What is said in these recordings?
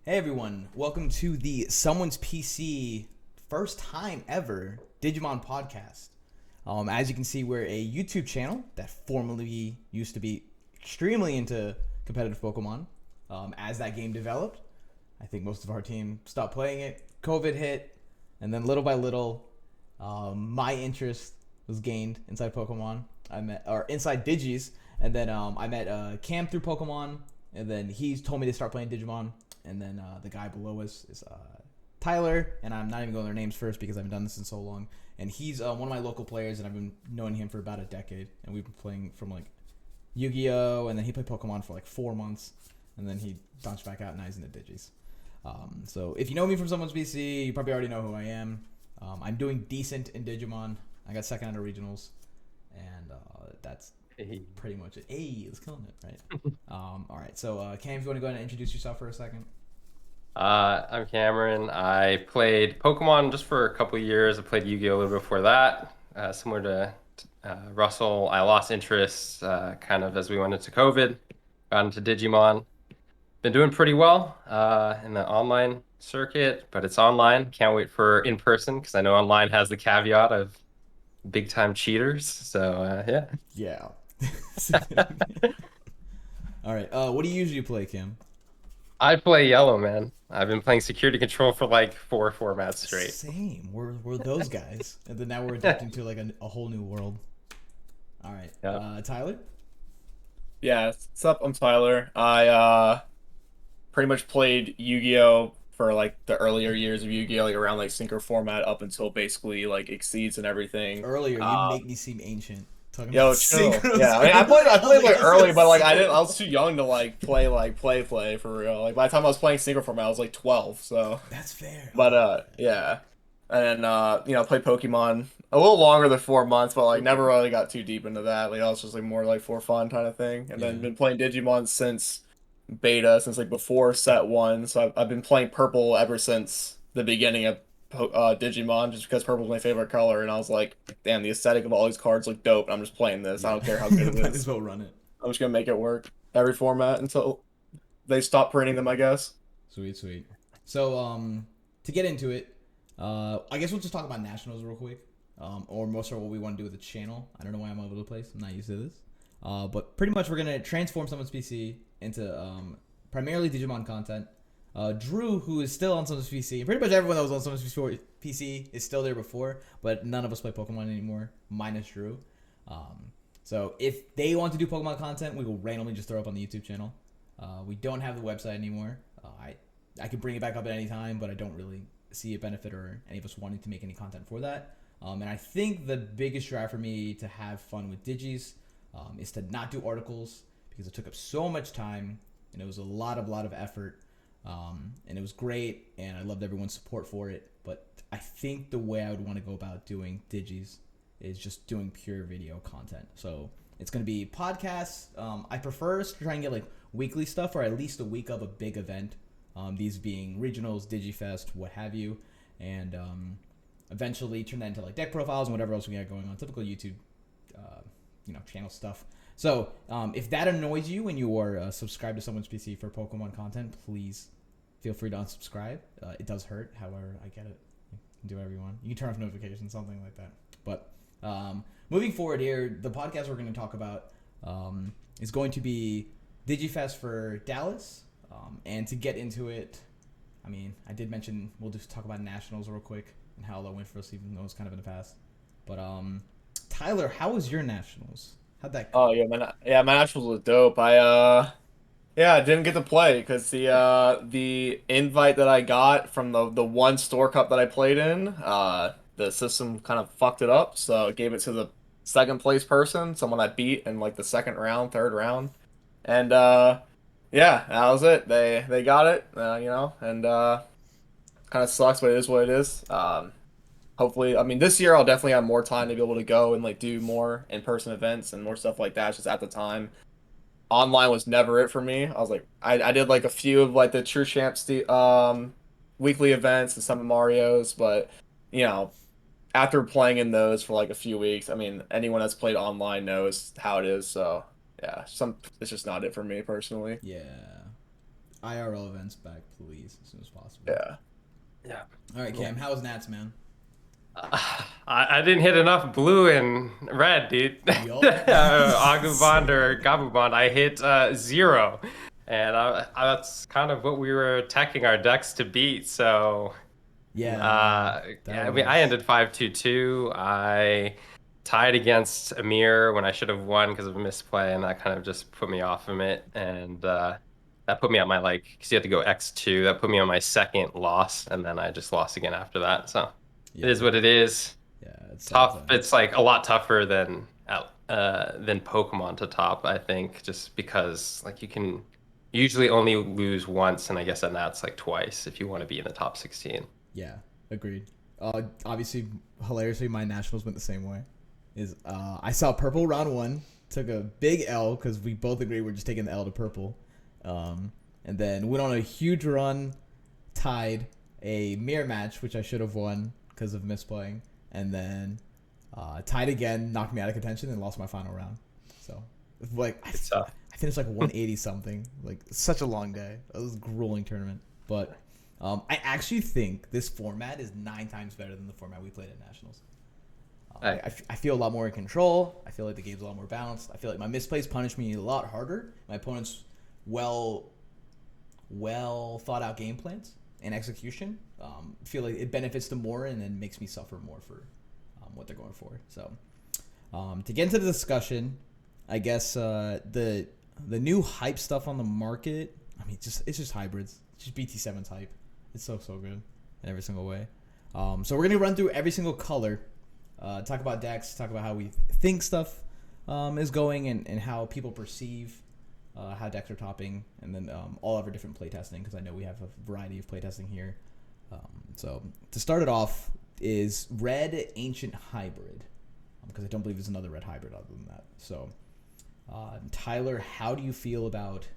Hey everyone, welcome to the Someone's PC first time ever Digimon podcast. As you can see, we're a YouTube channel that formerly used to be extremely into competitive Pokemon. As that game developed, I think most of our team stopped playing it. COVID hit, and then little by little, my interest was gained inside Pokemon. Inside Digis, and then I met Cam through Pokemon, and then he told me to start playing Digimon. And then the guy below us is Tyler, and I'm not even going their names first because I haven't done this in so long. And he's one of my local players, and I've been knowing him for about a decade. And we've been playing from like Yu-Gi-Oh, and then he played Pokemon for like 4 months, and then he bounced back out, and now he's into Digis. So if you know me from Someone's PC, you probably already know who I am. I'm doing decent in Digimon. I got second out of regionals, and that's pretty much it. Hey, it's killing it, right? All right. So, Cam, if you want to go ahead and introduce yourself for a second. I'm Cameron. I played Pokemon just for a couple years. I played Yu-Gi-Oh! A little before that. Similar to Russell, I lost interest kind of as we went into COVID, got into Digimon. Been doing pretty well in the online circuit, but it's online. Can't wait for in person because I know online has the caveat of big time cheaters. So yeah. Yeah. All right. What do you usually play, Cam? I play yellow, man. I've been playing security control for like 4 formats straight. Same. We're those guys, and then now we're adapting to like a whole new world. All right. Yeah. Tyler. Yeah, what's up? I'm Tyler. I pretty much played Yu-Gi-Oh for like the earlier years of Yu-Gi-Oh, like around like Synchro format up until basically like Exceeds and everything. Earlier, you make me seem ancient. Talking about Yo, chill. synchros. Yeah, I mean, I played like early, but like I didn't. I was too young to like play for real. Like by the time I was playing Synchro format, I was like 12. So, That's fair. but yeah, and played Pokemon a little longer than 4 months, but like never really got too deep into that. Like I was just like more like for fun kind of thing, and Yeah. then been playing Digimon since beta, since like before set one. So I've been playing purple ever since the beginning of Digimon, just because purple's my favorite color, and I was like, damn, the aesthetic of all these cards look dope. And I'm just playing this. I Yeah. don't care how good it Might as is. well run it. I'm just gonna make it work every format until they stop printing them, I guess. Sweet, sweet. So, to get into it, I guess we'll just talk about nationals real quick, or most of what we want to do with the channel. I don't know why I'm all over the place. I'm not used to this. But pretty much we're gonna transform someone's PC into primarily Digimon content. Drew, who is still on someone's PC, and pretty much everyone that was on someone's PC is still there before, but none of us play Pokemon anymore, minus Drew. So if they want to do Pokemon content, we will randomly just throw up on the YouTube channel. We don't have the website anymore. I could bring it back up at any time, but I don't really see a benefit or any of us wanting to make any content for that. And I think the biggest drive for me to have fun with Digis is to not do articles because it took up so much time and it was a lot of effort. And it was great, and I loved everyone's support for it. But I think the way I would want to go about doing Digis is just doing pure video content. So it's going to be podcasts. I prefer to try and get like weekly stuff or at least a week of a big event. These being regionals, DigiFest, what have you, and eventually turn that into like deck profiles and whatever else we got going on. Typical YouTube, channel stuff. So if that annoys you when you are subscribed to someone's PC for Pokemon content, please feel free to unsubscribe. It does hurt. However, I get it. You can do whatever you want. You can turn off notifications, something like that. But moving forward here, the podcast we're going to talk about is going to be DigiFest for Dallas. And to get into it, I mean, I did mention we'll just talk about nationals real quick and how that went for us, even though it's kind of in the past. But Tyler, how was your nationals? How'd that go? Oh my nationals was dope. I didn't get to play because the invite that I got from the one store cup that I played in, the system kind of fucked it up, so it gave it to the second place person, someone I beat in like the second round, third round, and yeah, that was it. They got it, and kind of sucks, but it is what it is. Hopefully, I mean, this year I'll definitely have more time to be able to go and like do more in-person events and more stuff like that. It's just at the time online was never it for me. I was like, I did like a few of like the weekly events and some of Mario's, but you know, after playing in those for like a few weeks, I mean, anyone that's played online knows how it is. So yeah, it's just not it for me personally. Yeah. IRL events back, please, as soon as possible. Yeah. Yeah. All right, Cam, how's Nats, man? I didn't hit enough blue and red, dude. Yup. Agubond or Gabubond, I hit 0. And that's kind of what we were attacking our decks to beat. So, Yeah. I mean, I ended 5-2-2. I tied against Amir when I should have won because of a misplay, and that kind of just put me off of it. And that put me at my, like, because you had to go X2. That put me on my second loss, and then I just lost again after that. So. Yeah. It is what it is. Yeah, it's tough. It's like a lot tougher than Pokemon to top, I think, just because like you can usually only lose once, and I guess that's like twice if you want to be in the top 16. Yeah, agreed. Obviously, hilariously, my nationals went the same way. I saw purple round 1, took a big L because we both agreed we're just taking the L to purple, and then went on a huge run, tied a mirror match, which I should have won because of misplaying, and then tied again, knocked me out of contention, and lost my final round. So, like, I finished like 180 something. Like, such a long day. It was a grueling tournament. But I actually think this format is 9 times better than the format we played at Nationals. I feel a lot more in control. I feel like the game's a lot more balanced. I feel like my misplays punish me a lot harder. My opponent's well thought out game plans and execution. Feel like it benefits them more and then makes me suffer more for what they're going for. So to get into the discussion, I guess the new hype stuff on the market. I mean, it's just hybrids. It's just BT7's hype. It's so good in every single way. So we're gonna run through every single color, talk about decks, talk about how we think stuff is going, and how people perceive how decks are topping, and then all of our different playtesting, because I know we have a variety of playtesting here. So to start it off is Red Ancient Hybrid, because I don't believe there's another Red Hybrid other than that. So Tyler, how do you feel about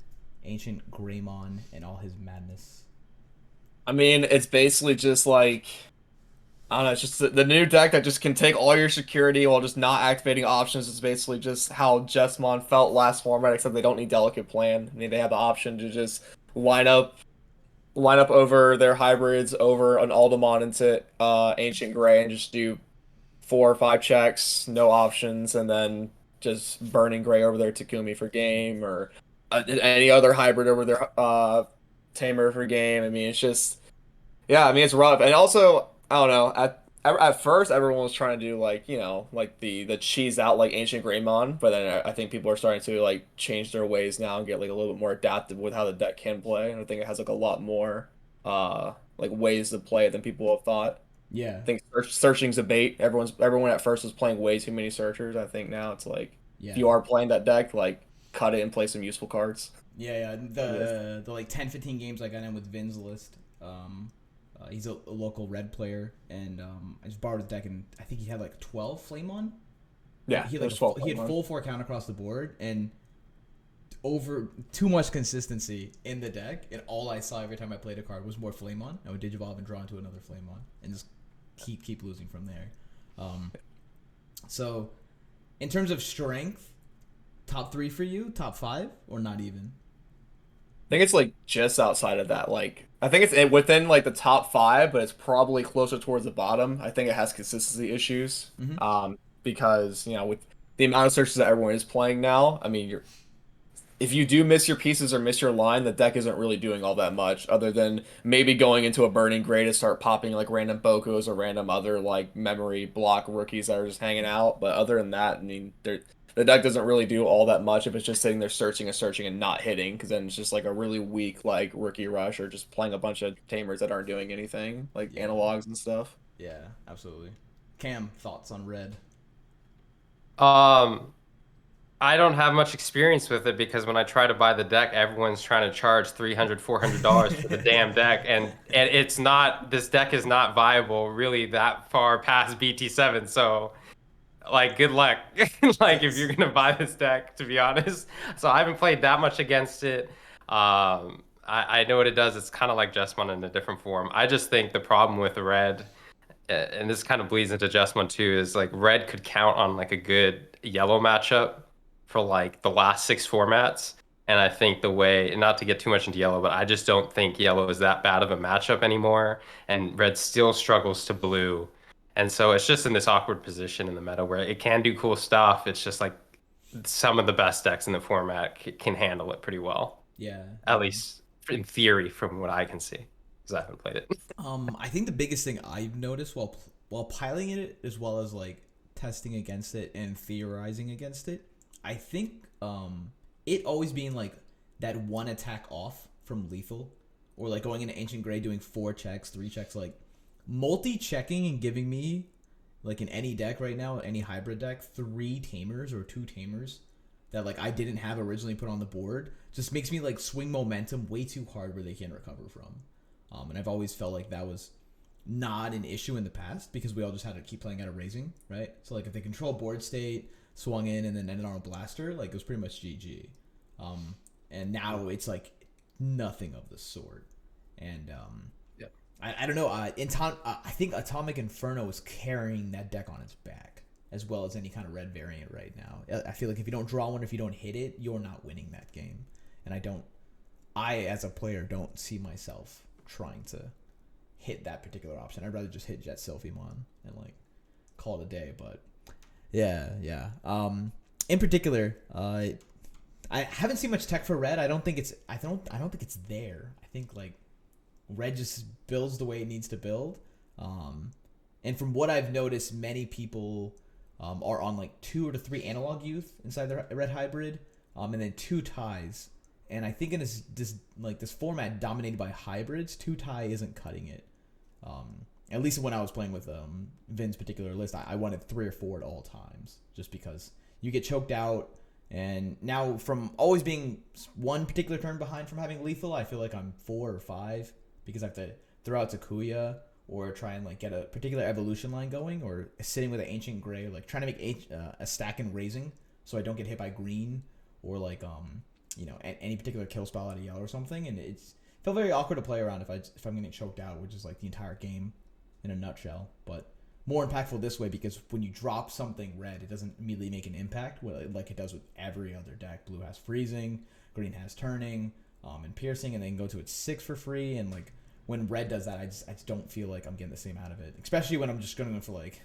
Ancient Greymon and all his madness? I mean, it's basically just like, I don't know, it's just the new deck that just can take all your security while just not activating options. It's basically just how Jessamon felt last format, except they don't need Delicate Plan. I mean, they have the option to just line up over their hybrids over an Aldemon into Ancient Gray and just do 4 or 5 checks, no options, and then just burning Gray over their Takumi for game, or any other hybrid over their Tamer for game. I mean, it's just, yeah, I mean, it's rough. And also, I don't know, at first everyone was trying to do like, you know, like the cheese out like Ancient Greymon, but then I think people are starting to like change their ways now and get like a little bit more adaptive with how the deck can play. And I think it has like a lot more like ways to play it than people have thought. Yeah. I think searching's a bait. Everyone at first was playing way too many searchers. I think now it's like, if you are playing that deck, like, cut it and play some useful cards. Yeah. The like 10-15 games I got in with Vin's list. He's a local red player, and I just borrowed his deck, and I think he had like 12 Flame On. Yeah, he had full 4 count across the board, and over too much consistency in the deck, and all I saw every time I played a card was more Flame On. I would Digivolve and draw into another Flame On, and just keep losing from there. So, in terms of strength, top 3 for you, top 5, or not even? I think it's like just outside of that. Like, I think it's within like the top 5, but it's probably closer towards the bottom. I think it has consistency issues. Because, you know, with the amount of searches that everyone is playing now, I mean, if you do miss your pieces or miss your line, the deck isn't really doing all that much, other than maybe going into a Burning Gray to start popping like random Bokos or random other like memory block rookies that are just hanging out. But other than that, I mean, the deck doesn't really do all that much if it's just sitting there searching and not hitting, because then it's just like a really weak like Rookie Rush, or just playing a bunch of Tamers that aren't doing anything, like analogs and stuff. Yeah, absolutely. Cam, thoughts on Red? I don't have much experience with it, because when I try to buy the deck, everyone's trying to charge $300, $400 for the damn deck, and it's not, this deck is not viable really that far past BT7, so like, good luck. Like, if you're gonna buy this deck, to be honest. So I haven't played that much against it. I know what it does. It's kind of like Jessamon in a different form. I just think the problem with Red, and this kind of bleeds into Jessamon too, is like Red could count on like a good yellow matchup for like the last 6 formats, And I think the way, not to get too much into yellow, but I just don't think yellow is that bad of a matchup anymore. And red still struggles to blue. And so it's just in this awkward position in the meta where it can do cool stuff. It's just like some of the best decks in the format can handle it pretty well. Yeah. At least in theory, from what I can see, because I haven't played it. I think the biggest thing I've noticed while piloting it, as well as like testing against it and theorizing against it, I think it always being like that one attack off from lethal, or like going into Ancient Gray doing 4 checks, 3 checks, like multi-checking and giving me like in any deck right now, any hybrid deck, 3 tamers or 2 tamers that like I didn't have originally put on the board just makes me like swing momentum way too hard where they can't recover from. And I've always felt like that was not an issue in the past because we all just had to keep playing out of raising, right? So like if they control board state, swung in and then ended on a blaster, like it was pretty much GG. And now it's like nothing of the sort. And Yeah. I don't know. I think Atomic Inferno is carrying that deck on its back as well as any kind of red variant right now. I feel like if you don't draw one, if you don't hit it, you're not winning that game. And I as a player don't see myself trying to hit that particular option. I'd rather just hit Jet Sylphimon and like call it a day. But yeah. In particular, I haven't seen much tech for red. I don't think it's there. I think like red just builds the way it needs to build. And from what I've noticed, many people are on like 2 or 3 analog youth inside the red hybrid, and then 2 ties. And I think in this format dominated by hybrids, 2 tie isn't cutting it. At least when I was playing with Vin's particular list, I wanted 3 or 4 at all times, just because you get choked out. And now from always being 1 particular turn behind from having lethal, I feel like I'm 4 or 5 because I have to throw out Takuya or try and like get a particular evolution line going, or sitting with an Ancient Gray, like trying to make a stack and raising so I don't get hit by green, or like any particular kill spell out of yellow or something. And it felt very awkward to play around if I'm getting choked out, which is like the entire game in a nutshell. But more impactful this way because when you drop something red, it doesn't immediately make an impact like it does with every other deck. Blue has freezing, green has turning, and piercing, and then go to its 6 for free. And like when red does that, I just don't feel like I'm getting the same out of it. Especially when I'm just going for like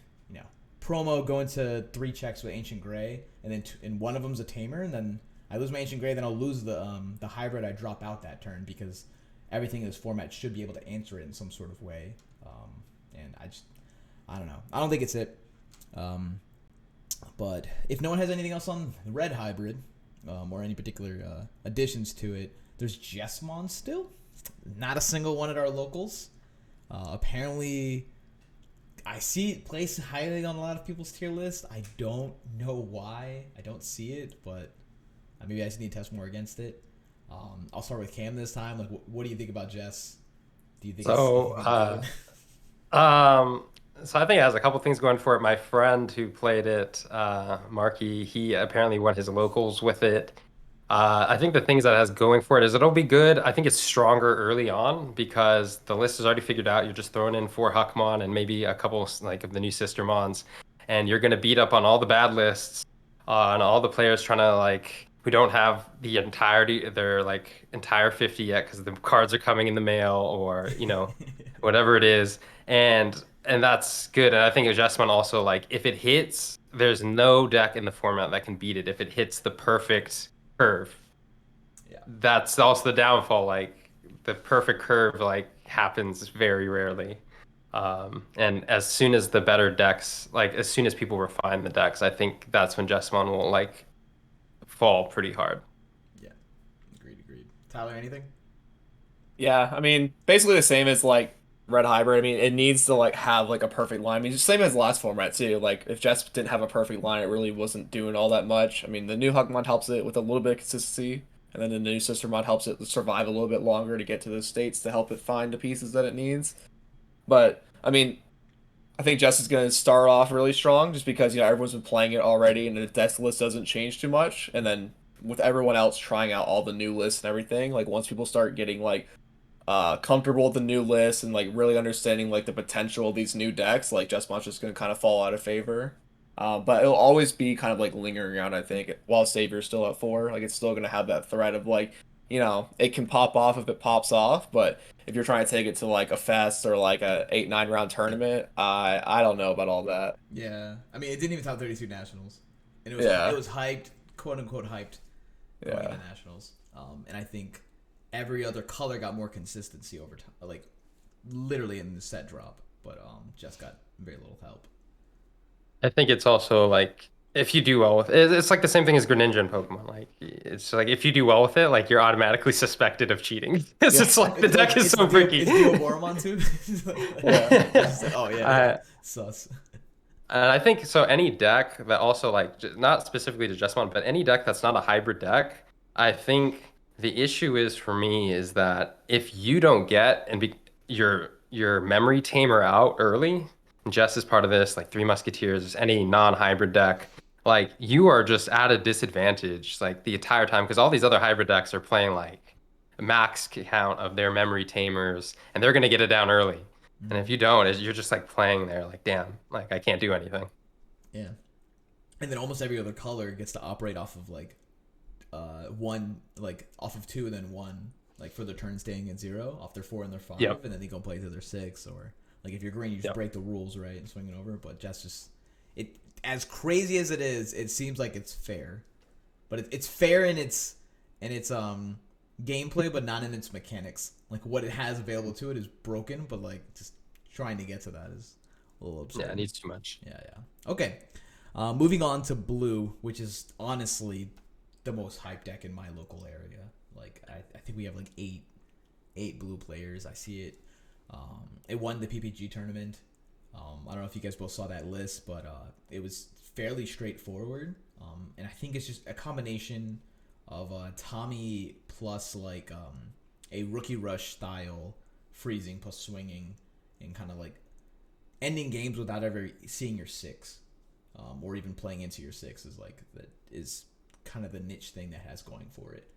promo, going to 3 checks with Ancient Gray, and then and one of them's a tamer, and then I lose my Ancient Gray, then I'll lose the hybrid I drop out that turn because everything in this format should be able to answer it in some sort of way. And I don't know. I don't think it's it. But if no one has anything else on the red hybrid, or any particular additions to it, there's Jesmon still. Not a single one at our locals. Apparently, I see it placed highly on a lot of people's tier list. I don't know why. I don't see it, but maybe I just need to test more against it. I'll start with Cam this time. Like, what do you think about Jess? Do you think So, it's good? so I think it has a couple things going for it. My friend who played it, Marky, he apparently won his locals with it. I think the things that it has going for it is it'll be good. I think it's stronger early on because the list is already figured out. You're just throwing in 4 Huckmon and maybe a couple like of the new Sister Mons, and you're gonna beat up on all the bad lists, on all the players trying to like who don't have the entirety their like entire 50 yet because the cards are coming in the mail or whatever it is, and that's good. And I think adjustment also, like if it hits, there's no deck in the format that can beat it if it hits the perfect curve. Yeah. That's also the downfall. Like the perfect curve like happens very rarely. And as soon as the better decks, like as soon as people refine the decks, I think that's when Jessamon will like fall pretty hard. Yeah. Agreed. Tyler, anything? Yeah, I mean, basically the same as like Red Hybrid. I mean, it needs to like have like a perfect line. I mean, same as last format too. Like if Jess didn't have a perfect line, it really wasn't doing all that much. I mean, the new Hug mod helps it with a little bit of consistency, and then the new Sister mod helps it survive a little bit longer to get to those states to help it find the pieces that it needs. But I mean, I think Jess is going to start off really strong just because everyone's been playing it already, and the death list doesn't change too much. And then with everyone else trying out all the new lists and everything, like once people start getting like comfortable with the new list and like really understanding like the potential of these new decks, like Jesmon's just gonna kind of fall out of favor. But it'll always be kind of like lingering around, I think, while Savior's still at 4. Like it's still gonna have that threat of like, it can pop off if it pops off, but if you're trying to take it to like a fest or like a 8-9 round tournament, I don't know about all that. Yeah, I mean, it didn't even top 32 nationals, and it Yeah, was hyped, quote unquote hyped, going yeah. into nationals. And I think every other color got more consistency over time, like literally in the set drop, but just got very little help. I think it's also like if you do well with it, it's like the same thing as Greninja in Pokemon. Like it's like if you do well with it, like you're automatically suspected of cheating. It's Yeah. just like the It's deck like is so freaky. It's Deoboromon too. Yeah. It's like, oh yeah, Uh, sus. and I think so. Any deck that also like not specifically to Jessamon, but any deck that's not a hybrid deck, I think the issue is for me is that if you don't get and be your memory tamer out early, and Jess is part of this, like Three Musketeers, any non-hybrid deck, like you are just at a disadvantage like the entire time because all these other hybrid decks are playing like a max count of their memory tamers, and they're gonna get it down early. And if you don't, you're just like playing there, like, damn, like I can't do anything. Yeah, and then almost every other color gets to operate off of like one, like off of 2 and then 1, like for their turn staying at 0 off their 4 and their 5, Yep. and then they go play to their 6, or like if you're green, you just Yep. break the rules, right, and swing it over. But just it, as crazy as it is, it seems like it's fair, but it's fair in its gameplay, but not in its mechanics. Like what it has available to it is broken, but like just trying to get to that is a little absurd. Yeah, it needs too much. Yeah. Okay. Moving on to blue, which is honestly the most hyped deck in my local area. Like I think we have like eight blue players. I see it. It won the PPG tournament. I don't know if you guys both saw that list, but it was fairly straightforward. And I think it's just a combination of Tommy plus like a Rookie Rush style freezing plus swinging and kind of like ending games without ever seeing your 6, or even playing into your 6 is like that is kind of the niche thing that has going for it.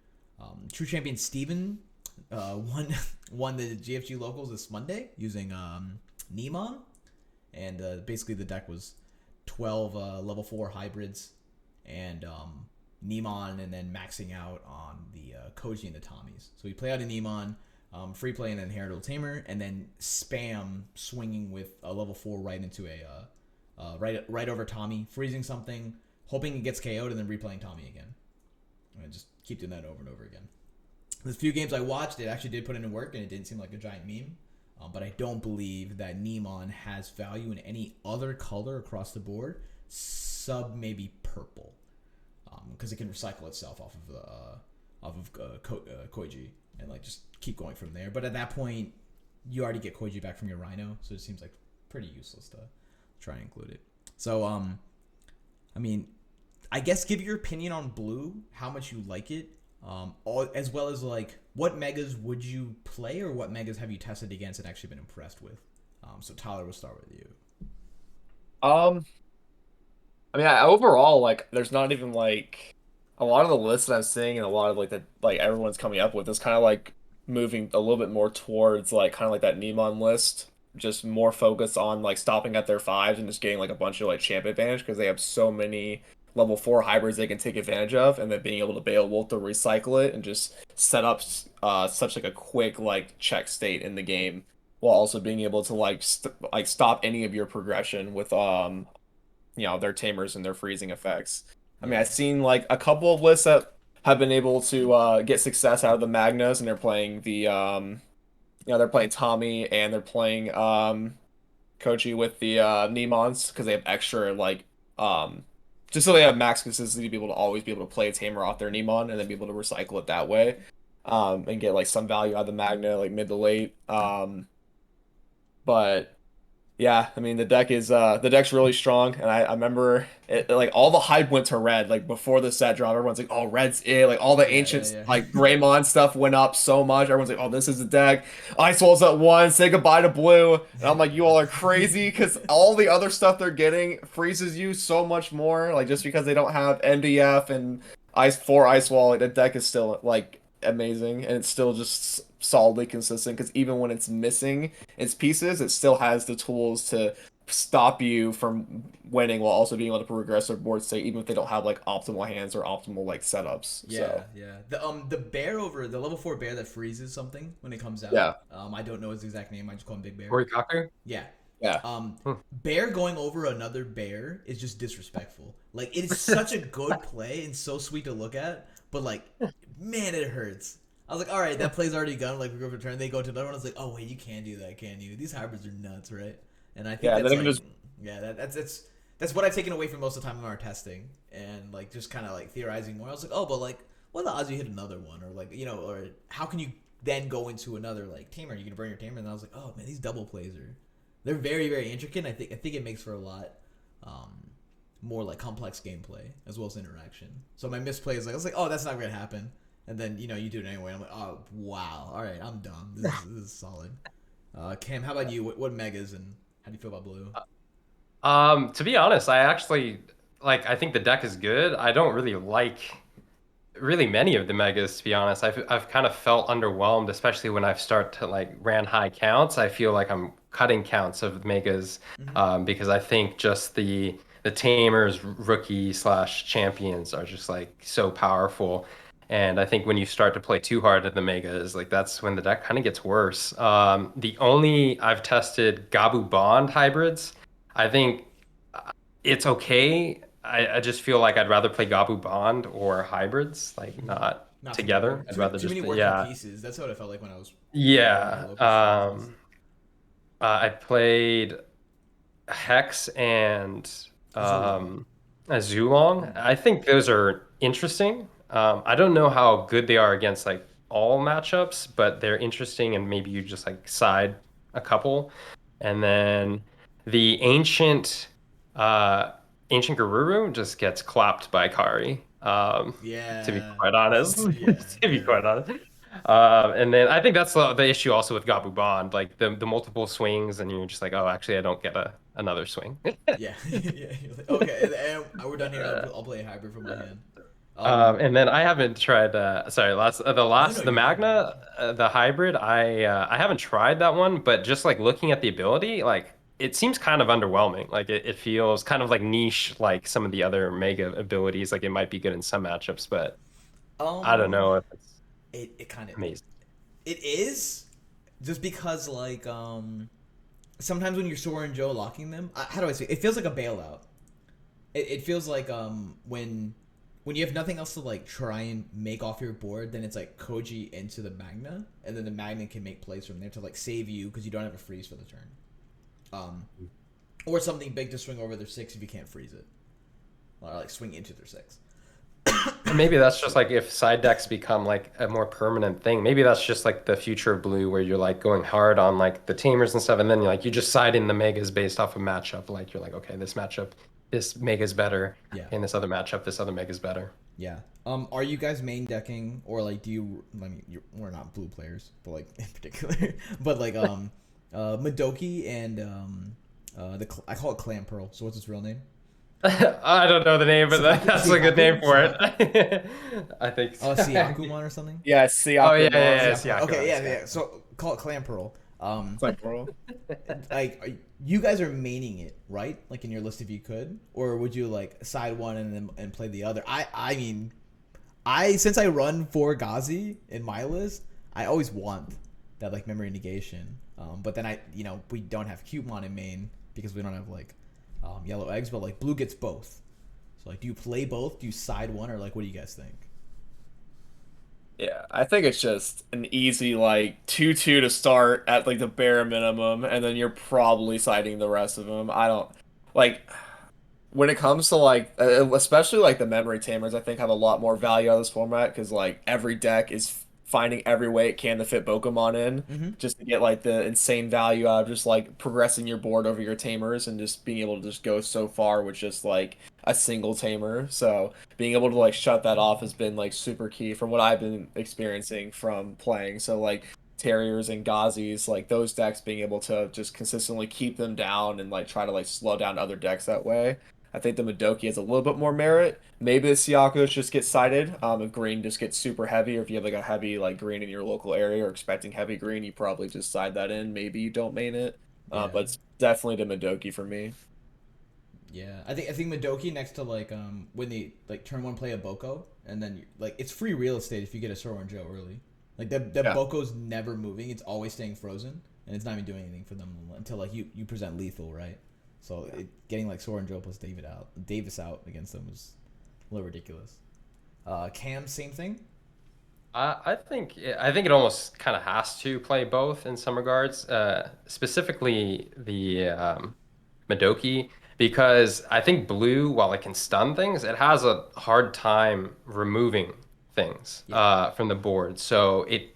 TrueChampionSteven won the GFG locals this Monday using Neemon, and basically the deck was 12 level 4 hybrids and Neemon, and then maxing out on the Koji and the Tommies. So we play out a Neemon, free play an Inheritable Tamer, and then spam swinging with a level 4 right into a right over Tommy, freezing something, hoping it gets KO'd, and then replaying Tommy again. And just keep doing that over and over again. The few games I watched, it actually did put in work, and it didn't seem like a giant meme. But I don't believe that Neemon has value in any other color across the board, sub maybe purple, because it can recycle itself off of Koji and like just keep going from there. But at that point, you already get Koji back from your Rhino, so it seems like pretty useless to try and include it. So I mean, I guess give your opinion on blue, how much you like it, as well as like what megas would you play, or what megas have you tested against and actually been impressed with. So Tyler, we'll start with you. I mean, overall, like, there's not even like a lot of the lists that I'm seeing, and a lot of like that, like everyone's coming up with is kind of like moving a little bit more towards like kind of like that Neemon list, just more focused on like stopping at their 5s and just getting like a bunch of like champ advantage because they have so many level 4 hybrids they can take advantage of, and then being able to Beowulf to recycle it and just set up such like a quick like check state in the game while also being able to like stop any of your progression with their tamers and their freezing effects. I mean, I've seen like a couple of lists that have been able to get success out of the Magnas, and they're playing they're playing Tommy, and they're playing Kochi with the Neemons because they have extra like just so they have max consistency to be able to always be able to play a tamer off their Neemon and then be able to recycle it that way, and get like some value out of the Magna like mid to late. But yeah, I mean the deck's really strong, and I remember like all the hype went to red like before the set drop. Everyone's like, "Oh, red's it!" Like all the ancient Yeah. like Greymon stuff went up so much. Everyone's like, "Oh, this is the deck." Ice Wall's at 1. Say goodbye to blue, and I'm like, "You all are crazy," because all the other stuff they're getting freezes you so much more. Like just because they don't have MDF and Ice Wall, like the deck is still like amazing, and it's still just solidly consistent because even when it's missing its pieces, it still has the tools to stop you from winning while also being able to progress their board state, even if they don't have like optimal hands or optimal like setups. Yeah, So yeah. The bear over the level 4 bear that freezes something when it comes out. yeah, I don't know his exact name. I just call him Big Bear. Morikaku? Yeah. yeah, Hmm. Bear going over another bear is just disrespectful. Like it is such a good play and so sweet to look at, but like, man, it hurts. I was like, all right, that play's already gone. Like we go for turn, they go to another one. I was like, oh wait, you can't do that, can you? These hybrids are nuts, right? And I think yeah. that's Then I can like, just yeah, that's what I've taken away from most of the time in our testing and like just kind of like theorizing more. I was like, oh, but like, what are the odds you hit another one, or like, you know, or how can you then go into another like tamer? You can burn your tamer, and I was like, oh man, these double plays are they're very very intricate. And I think it makes for a lot more like complex gameplay as well as interaction. So my misplay is like I was like, oh, that's not gonna happen, and then you know you do it anyway. I'm like, oh wow, all right, I'm dumb. This is solid. Cam, how about you? What megas and how do you feel about blue? To be honest, I actually like. I think the deck is good. I don't really like really many of the megas, to be honest. I've kind of felt underwhelmed, especially when I've start to like ran high counts. I feel like I'm cutting counts of megas Mm-hmm. because I think just the tamers, rookie slash champions are just like so powerful. And I think when you start to play too hard at the megas, like that's when the deck kind of gets worse. The only I've tested Gabu Bond hybrids. I think it's okay. I just feel like I'd rather play Gabu Bond or hybrids, like Mm-hmm. not Not together. together. I'd rather Too just many play, working yeah, pieces. That's what I felt like when I was playing yeah. local streams. I played Hex and Zulong. um, a Zulong. Mm. I think those are interesting. I don't know how good they are against like all matchups, but they're interesting, and maybe you just like side a couple. And then the uh, ancient Garuru just gets clapped by Kari. To be Yeah. quite honest, Yeah. to be Yeah. quite honest. And then I think that's the issue also with Gabu Bond, like the multiple swings, and you're just like, oh, actually, I don't get another swing. Yeah. Yeah. You're like, okay, and we're done here. Uh, I'll play a hybrid from my hand. Um. and then I haven't tried. Sorry, No, no, the you're good. You're Magna, good. the hybrid. I haven't tried that one, but just like looking at the ability, like it seems kind of underwhelming. Like it feels kind of like niche, like some of the other Mega abilities. Like it might be good in some matchups, but I don't Um. know if it's It kind of amazing. it is just because sometimes when you're Sora and Joe locking them, how do I say? It feels like a bailout. It feels like when you have nothing else to like try and make off your board, then it's like Koji into the Magna, and then the Magna can make plays from there to like save you because you don't have a freeze for the turn, um, or something big to swing over their 6 if you can't freeze it, or like swing into their 6. And maybe that's just like if side decks become like a more permanent thing. Maybe that's just like the future of blue where you're like going hard on like the tamers and stuff, and then you just side in the megas based off of matchup. Like you're like, okay, this matchup, this mega's better. Yeah, In this other matchup, this other mega's better. yeah. Are you guys main decking or like do you? I mean, we're not blue players, but like in particular, but like Madoki and I call it Clam Pearl. So what's its real name? I don't know the name, but that's a good name for Siaku? it. I think. Oh, Siakumon or something? yeah, Oh yeah, yeah, Siakuma, yeah, Siakumon. Okay, yeah, Siakumo, yeah. So call it Clam Pearl. like bro. Like you guys are maining it, right? Like in your list if you could, or would you like side one and then and play the other? I mean, since I run for Gazi in my list, I always want that like memory negation. But then we don't have Cubemon in main because we don't have like yellow eggs, but like blue gets both. So like, do you play both? Do you side one, or like, what do you guys think? Yeah, I think it's just an easy like 2-2 to start at like the bare minimum, and then you're probably citing the rest of them. I don't like when it comes to like especially like the memory tamers. I think have a lot more value out of this format because like every deck is finding every way it can to fit Pokemon in, Mm-hmm. just to get like the insane value out of just like progressing your board over your tamers and just being able to just go so far with just like a single tamer. So being able to like shut that off has been like super key from what I've been experiencing from playing. So like Terriers and Gazis, like those decks being able to just consistently keep them down and like try to like slow down other decks that way. I think the Madoki has a little bit more merit. Maybe the Siakos just get sided. If green just gets super heavy, or if you have like a heavy like green in your local area or expecting heavy green, you probably just side that in. Maybe you don't main it. But Yeah. it's definitely the Madoki for me. Yeah, I think Madoki next to like when they like turn one play a Boko and then like it's free real estate if you get a Sora and Joe early. Like the Yeah. Boko's never moving; it's always staying frozen, and it's not even doing anything for them until like you present lethal, right? So getting like Sora and Joe plus Davis out against them was a little ridiculous. Cam, same thing. I think it almost kind of has to play both in some regards, specifically the Madoki, because I think blue, while it can stun things, it has a hard time removing things Yeah, from the board. So it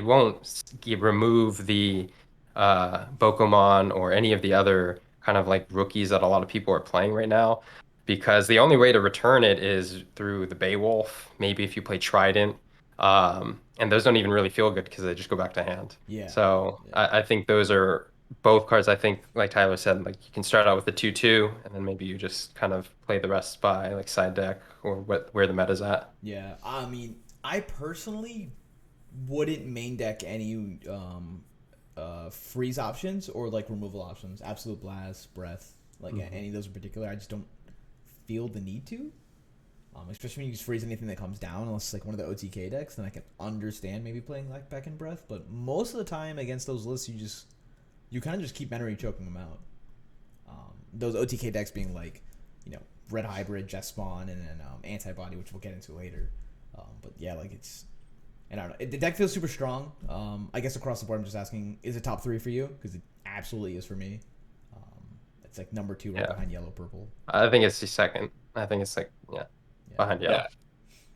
won't remove the Bokomon or any of the other kind of like rookies that a lot of people are playing right now. Because the only way to return it is through the Beowulf, maybe if you play Trident. And those don't even really feel good because they just go back to hand. yeah, So yeah, I think those are both cards. I think, like Tyler said, like you can start out with the 2/2, and then maybe you just kind of play the rest by like side deck or where the meta's at. yeah. I mean, I personally wouldn't main deck any freeze options or like removal options. Absolute blast, breath, like any of those in particular. I just don't feel the need to. Especially when you just freeze anything that comes down, unless it's like one of the OTK decks, then I can understand maybe playing like back in breath. But most of the time against those lists, you kind of just keep memory choking them out. Those OTK decks being like, Red Hybrid, Jet Spawn, and then Antibody, which we'll get into later. But yeah, like and I don't know. The deck feels super strong. I guess across the board, I'm just asking, is it top 3 for you? Because it absolutely is for me. It's like number 2 right Yeah, behind yellow, purple. I think it's the second. I think it's like Yeah. behind Yeah. yellow.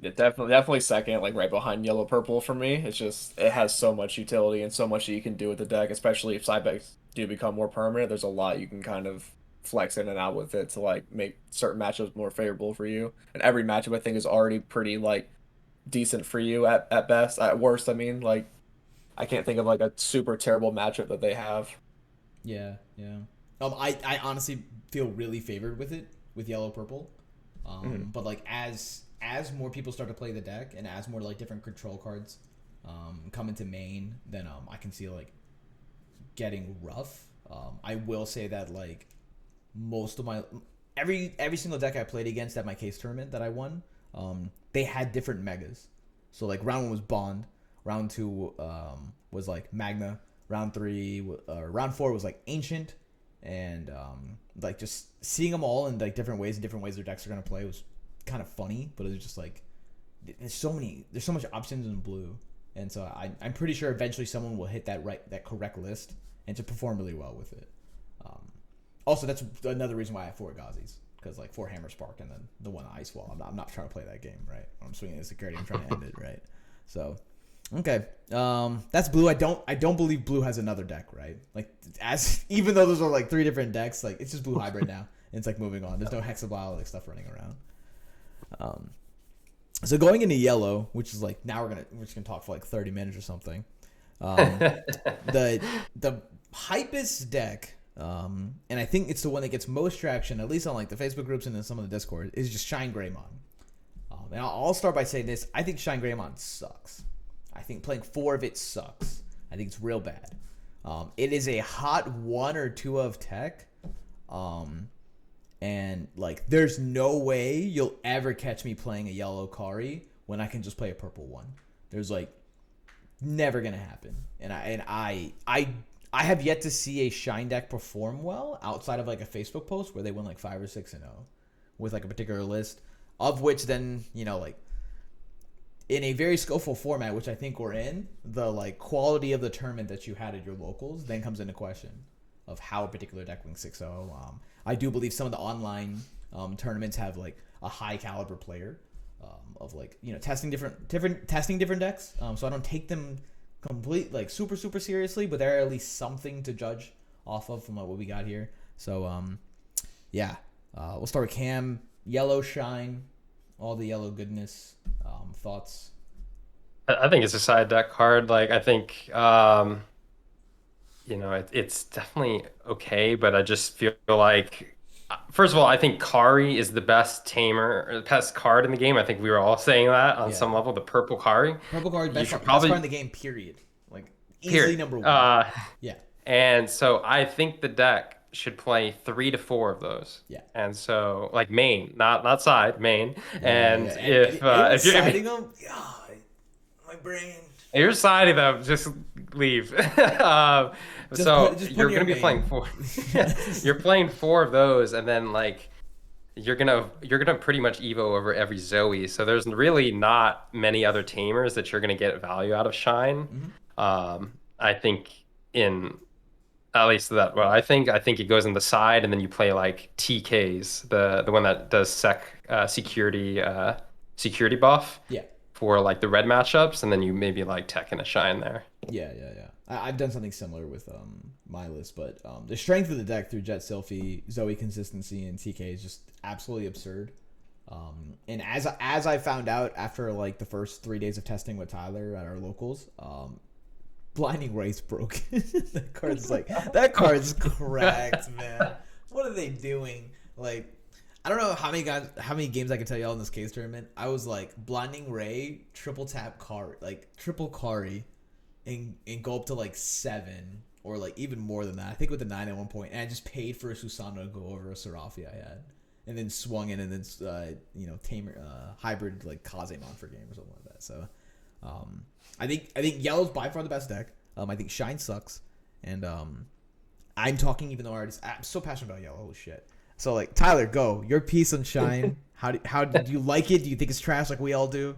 Yeah, definitely second, like right behind yellow purple for me. It's just it has so much utility and so much that you can do with the deck, especially if side decks do become more permanent. There's a lot you can kind of flex in and out with it to like make certain matchups more favorable for you. And every matchup I think is already pretty like decent for you at best. At worst, I mean, like I can't think of like a super terrible matchup that they have. Yeah, yeah. I honestly feel really favored with it with yellow purple. Mhm. But like as more people start to play the deck and as more like different control cards come into main, then I can see like getting rough. I will say that like most of my every single deck I played against at my case tournament that I won, they had different megas. So like round 1 was Bond, round 2 was like Magna, round 4 was like Ancient, and like just seeing them all in like different ways their decks are gonna play was kind of funny, but it was just like there's so much options in blue, and so I'm pretty sure eventually someone will hit that correct list and to perform really well with it. Also, that's another reason why I have 4 Gazis, because like 4 Hammer Spark and then the 1 Ice Wall. I'm not trying to play that game, right? I'm swinging the security. I'm trying to end it, right? So, okay, that's blue. I don't believe blue has another deck, right? Like as even though those are like 3 different decks, like it's just blue hybrid now. And it's like moving on. There's no Hexabile like stuff running around. So going into yellow, which is like now we're just gonna talk for like 30 minutes or something. The hypest deck, and I think it's the one that gets most traction, at least on like the Facebook groups and then some of the Discord, is just Shine Greymon. And I'll start by saying this: I think Shine Greymon sucks. I think playing 4 of it sucks. I think it's real bad. It is a hot 1 or 2 of tech. And like there's no way you'll ever catch me playing a yellow Kari when I can just play a purple one. There's like never gonna happen. And I have yet to see a Shine deck perform well outside of like a Facebook post where they win like 5 or 6-0 with like a particular list, of which then like in a very skillful format, which I think we're in, the like quality of the tournament that you had at your locals then comes into question of how a particular deck wins 6-0. I do believe some of the online tournaments have like a high caliber player of like testing different decks. So I don't take them complete like super seriously, but they're at least something to judge off of from like what we got here. So yeah, we'll start with Cam. Yellow Shine, all the yellow goodness. Thoughts? I think it's a side deck card. Like I think it's definitely okay, but I just feel like, first of all, I think Kari is the best tamer, or the best card in the game. I think we were all saying that on Yeah. some level. The purple Kari, Purple card, you best should card in probably the game. Period. Like easily period. number 1. Yeah. And so I think the deck should play 3 to 4 of those. Yeah. And so like main, not side, main. And Yeah. Anyone if you're siding them? God, my brain. if you're siding them, just leave. Just You're put your gonna be playing main. 4. You're playing 4 of those, and then like you're gonna pretty much evo over every Zoe. So there's really not many other tamers that you're gonna get value out of Shine. Mhm. I think in at least that. Well, I think it goes in the side, and then you play like TKs, the one that does security buff Yeah. for like the red matchups, and then you maybe like tech and a Shine there. Yeah. I've done something similar with my list, but the strength of the deck through Jet Sylphie, Zoe consistency, and TK is just absolutely absurd. And as I found out after like the first 3 days of testing with Tyler at our locals, Blinding Race broke. that card's cracked, man. What are they doing? Like, I don't know how many games I can tell y'all in this case tournament. I was like Blinding Ray, triple tap car, like triple Kari, and go up to like 7 or like even more than that. I think with the 9 at one point, and I just paid for a Susanoo to go over a Serafi I had, and then swung in and then tamer hybrid like Kazemon for game or something like that. So I think yellow's by far the best deck. I think Shine sucks, and I'm talking even though I'm so passionate about yellow. Holy shit! So like Tyler, go your piece on Shine. How do you like it? Do you think it's trash like we all do?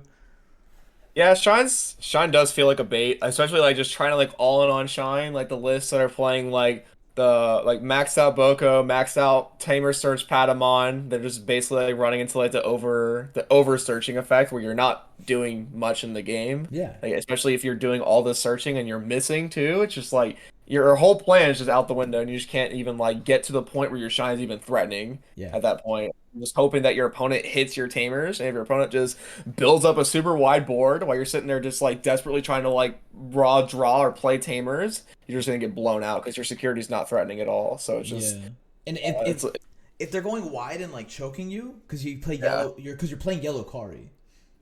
Yeah, Shine does feel like a bait, especially like just trying to like all in on Shine, like the lists that are playing like the like maxed out Boko, maxed out Tamer Search Patamon. They're just basically like running into like the over searching effect where you're not doing much in the game. Yeah. Like, especially if you're doing all the searching and you're missing too. It's just like your whole plan is just out the window and you just can't even like get to the point where your Shine is even threatening Yeah. at that point. Just hoping that your opponent hits your tamers, and if your opponent just builds up a super wide board while you're sitting there just like desperately trying to like raw draw or play tamers, you're just gonna get blown out because your security's not threatening at all. So it's just And if they're going wide and like choking you because you play Yeah. yellow, you're playing yellow Kari,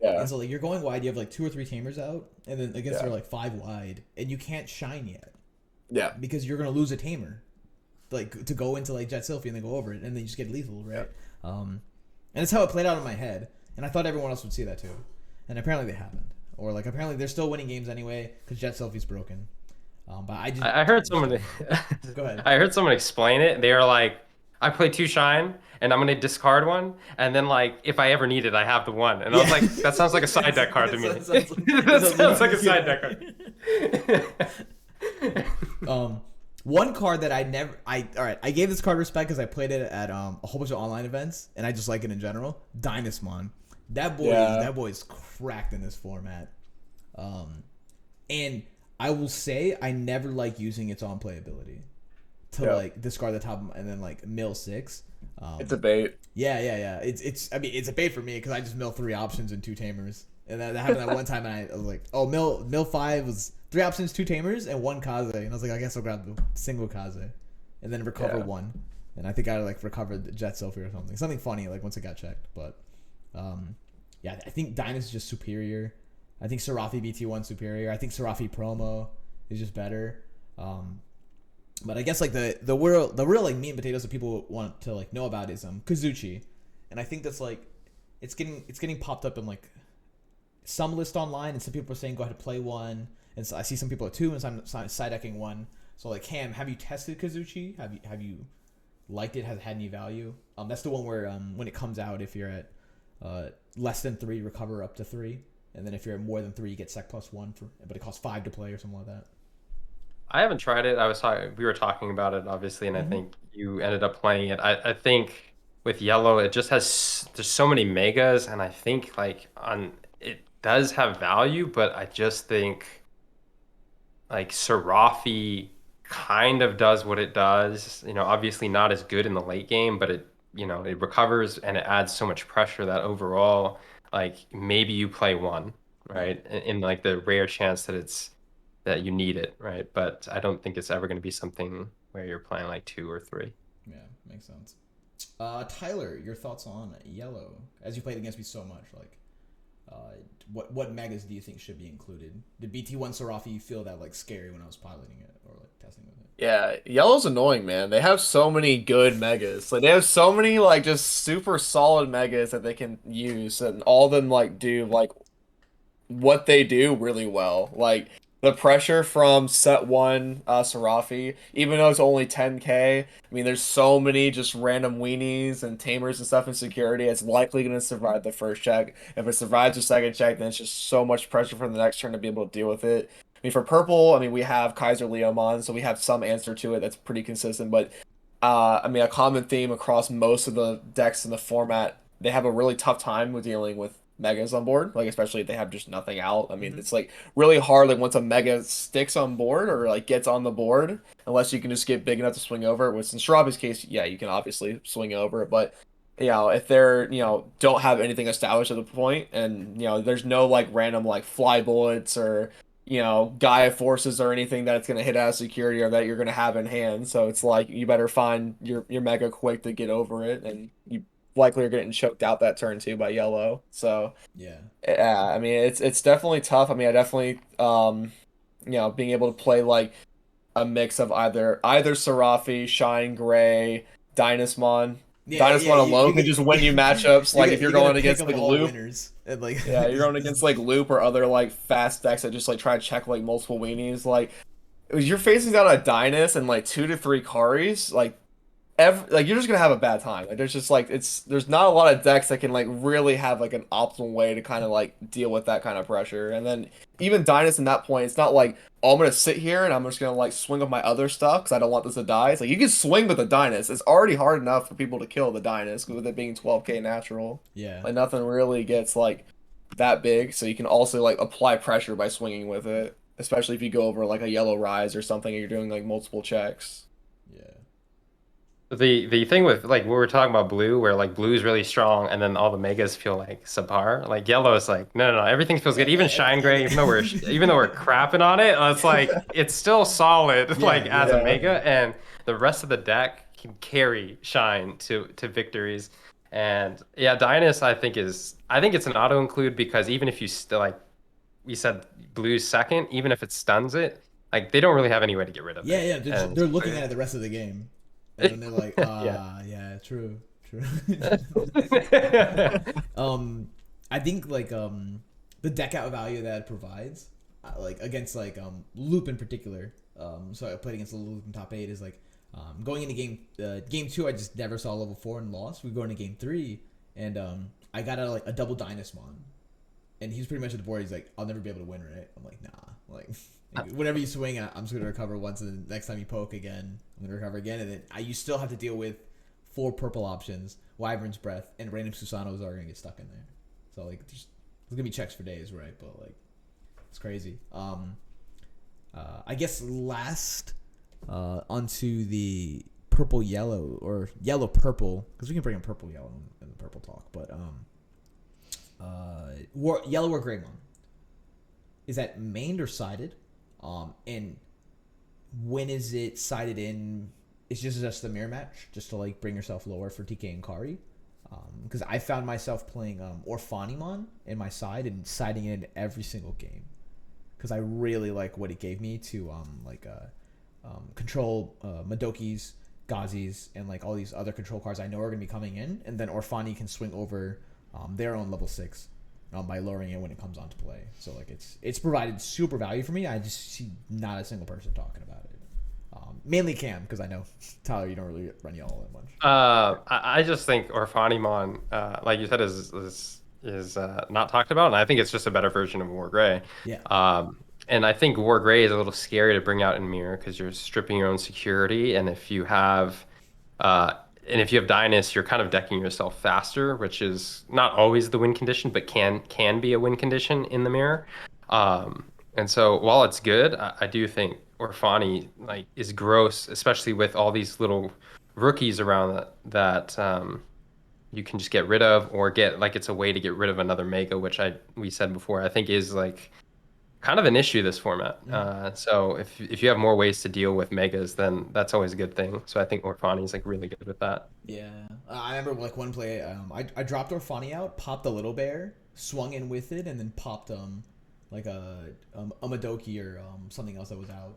yeah, and so like you're going wide. You have like 2 or 3 tamers out, and then against Yeah. they're like 5 wide, and you can't shine yet yeah, because you're gonna lose a tamer, like to go into like Jet Sylphie and then go over it, and then you just get lethal, right? And that's how it played out in my head, and I thought everyone else would see that too, and apparently they haven't, or like apparently they're still winning games anyway because Jet Sylphie's broken. But I heard someone. Go ahead. I heard someone explain it. They were like, "I play 2 Shine, and I'm gonna discard one, and then like if I ever need it, I have the one." And I was like, "That sounds like a side deck card to me." That sounds like a side deck card. One card that I gave this card respect because I played it at a whole bunch of online events, and I just like it in general. Dynasmon, that boy is cracked in this format. And I will say I never like using its on playability to like discard the top and then like mill 6. it's a bait. Yeah. It's a bait for me because I just mill 3 options and 2 tamers, and that happened that one time, and I was like, oh, mill 5 was 3 options, 2 tamers, and 1 Kaze, and I was like, I guess I'll grab the single Kaze, and then recover 1, and I think I like recovered the Jet Sylphie or something funny like once it got checked, but yeah, I think Dynas is just superior. I think Serafi BT1 superior. I think Serafi promo is just better. But I guess like the real like meat and potatoes that people want to like know about is Kazuchi, and I think that's like it's getting popped up in like some list online, and some people are saying go ahead and play 1, and so I see some people at 2 and some side decking 1. So like Cam, have you tested Kazuchi? Have you liked it? Has it had any value? That's the one where when it comes out, if you're at less than 3, recover up to 3. And then if you're at more than 3, you get sec +1 but it costs 5 to play or something like that. I haven't tried it. We were talking about it obviously, and I think you ended up playing it. I think with yellow, it just there's so many megas, and I think like it does have value, but I just think like Serafi kind of does what it does. Obviously not as good in the late game, but it recovers and it adds so much pressure that overall, like maybe you play 1, right? In like the rare chance that you need it, right? But I don't think it's ever going to be something where you're playing like 2 or 3. Yeah, makes sense. Tyler, your thoughts on yellow as you played against me so much? Like, what megas do you think should be included? Did BT1 Serafi feel that like scary when I was piloting it, or like? testing with it. Yeah, yellow's annoying, man. They have so many good megas. Like they have so many like just super solid megas that they can use, and all of them like do like what they do really well. Like the pressure from set one, Serafi, even though it's only 10k, I mean, there's so many just random weenies and tamers and stuff in security. It's likely going to survive the first check. If it survives the second check, then it's just so much pressure for the next turn to be able to deal with it. I mean, for purple, I mean, we have Kaiser Leomon, so we have some answer to it that's pretty consistent. But I mean, a common theme across most of the decks in the format, they have a really tough time with dealing with megas on board, like especially if they have just nothing out. I mean, it's like really hard like once a mega sticks on board or like gets on the board, unless you can just get big enough to swing over it. Which in Shirabi's case, yeah, you can obviously swing over it, but you know, if they're, you know, don't have anything established at the point and, you know, there's no like random like fly bullets or, you know, Gaia forces or anything that it's going to hit out of security or that you're going to have in hand. So it's like you better find your mega quick to get over it, and you likely are getting choked out that turn too by yellow. So Yeah. yeah, I mean it's definitely tough. I mean, I definitely you know, being able to play like a mix of either Serafi, Shine Gray, Dynasmon. Yeah. Dynasmon alone can Get, just win you matchups. Like if you you're gotta going pick against up like all Loop. winners and like Yeah, you're going against like Loop or other like fast decks that just like try to check like multiple weenies. Like you're facing down a Dynast and like 2 to 3 Karis, like you're just gonna have a bad time. Like there's just like there's not a lot of decks that can like really have like an optimal way to kind of like deal with that kind of pressure. And then even Dynast in that point, it's not like, oh, I'm gonna sit here and I'm just gonna like swing with my other stuff because I don't want this to die. It's like you can swing with the Dynast. It's already hard enough for people to kill the Dynast with it being 12k natural. yeah. Like nothing really gets like that big, so you can also like apply pressure by swinging with it, especially if you go over like a yellow rise or something and you're doing like multiple checks. Yeah. The thing with like we were talking about blue, where like blue is really strong, and then all the megas feel like subpar. Like yellow is like no, everything feels good. Even shine gray, even though we're crapping on it, it's like it's still solid like as a mega, and the rest of the deck can carry shine to victories. And yeah, Dynas I think it's an auto include because even if you still like we said blue's second, even if it stuns it, like they don't really have any way to get rid of Yeah, it. yeah. They're looking at it the rest of the game. And then they're like, yeah, true. I think like the deck out value that it provides, like against like Loop in particular. So I played against the Loop in top 8 is like going into game 2. I just never saw level 4 and lost. We go into game 3, and I got like a double Dynasmon, and he's pretty much at the board. He's like, I'll never be able to win, right? I'm like, nah, like. Whenever you swing, I'm just gonna recover once, and the next time you poke again, I'm gonna recover again, and then you still have to deal with 4 purple options, Wyvern's Breath, and random Susanos are gonna get stuck in there. So like, there's gonna be checks for days, right? But like, it's crazy. I guess last onto the purple yellow or yellow purple, because we can bring in purple yellow in the purple talk, but yellow or Greymon. Is that mained or sided? And when is it sided in? It's just a mirror match, just to like bring yourself lower for TK and Kari. Because I found myself playing Orphanimon in my side and siding in every single game. Because I really like what it gave me to control Madokis, Gazis, and like all these other control cards I know are going to be coming in. And then Orphani can swing over their own level 6. By lowering it when it comes onto play. So like it's provided super value for me. I just see not a single person talking about it. Mainly Cam, because I know Tyler, you don't really run yellow that much. I just think Orphanimon, like you said, is not talked about, and I think it's just a better version of War Gray. Yeah. And I think War Gray is a little scary to bring out in mirror because you're stripping your own security, and if you have Dynas, you're kind of decking yourself faster, which is not always the win condition, but can be a win condition in the mirror. And so while it's good, I do think Orphani like is gross, especially with all these little rookies around that you can just get rid of, or get like it's a way to get rid of another mega, which we said before, I think is like kind of an issue this format. So if you have more ways to deal with megas, then that's always a good thing. So I think Orphani is like really good with that. Yeah, I remember like one play, I dropped Orphani out, popped a little bear, swung in with it, and then popped like a Madoki or something else that was out,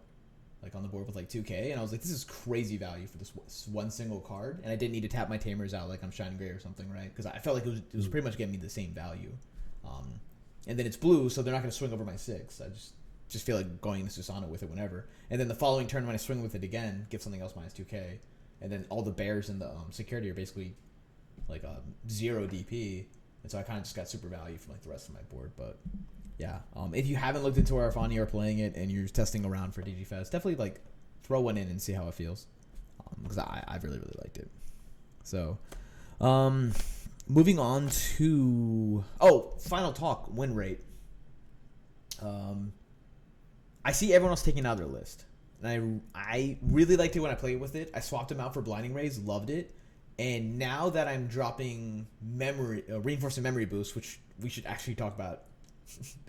like on the board with like 2K, and I was like, this is crazy value for this one single card, and I didn't need to tap my tamers out like I'm Shining Gray or something, right? Because I felt like it was pretty much getting me the same value. And then it's blue, so they're not going to swing over my 6. I just feel like going into Susanoo with it whenever. And then the following turn when I swing with it again, get something else minus 2K, and then all the bears in the security are basically like 0 DP, and so I kind of just got super value from like the rest of my board. But yeah, if you haven't looked into Arafani or playing it and you're testing around for DigiFest, definitely like throw one in and see how it feels, because I really liked it. So moving on to final talk, win rate. I see everyone else taking out their list, and I really liked it when I played with it. I swapped them out for Blinding Rays, loved it. And now that I'm dropping reinforcing memory boost, which we should actually talk about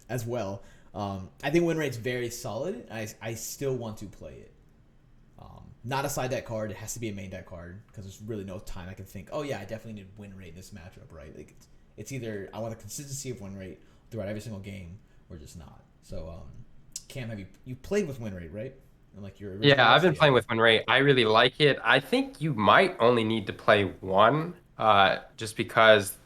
as well, I think win rate's very solid. I still want to play it. Not a side deck card. It has to be a main deck card, because there's really no time I can think, oh yeah, I definitely need win rate in this matchup, right? Like it's either I want the consistency of win rate throughout every single game, or just not. So Cam, have you played with win rate, right? And like your Yeah, I've been playing with win rate. I really like it. I think you might only need to play one, just because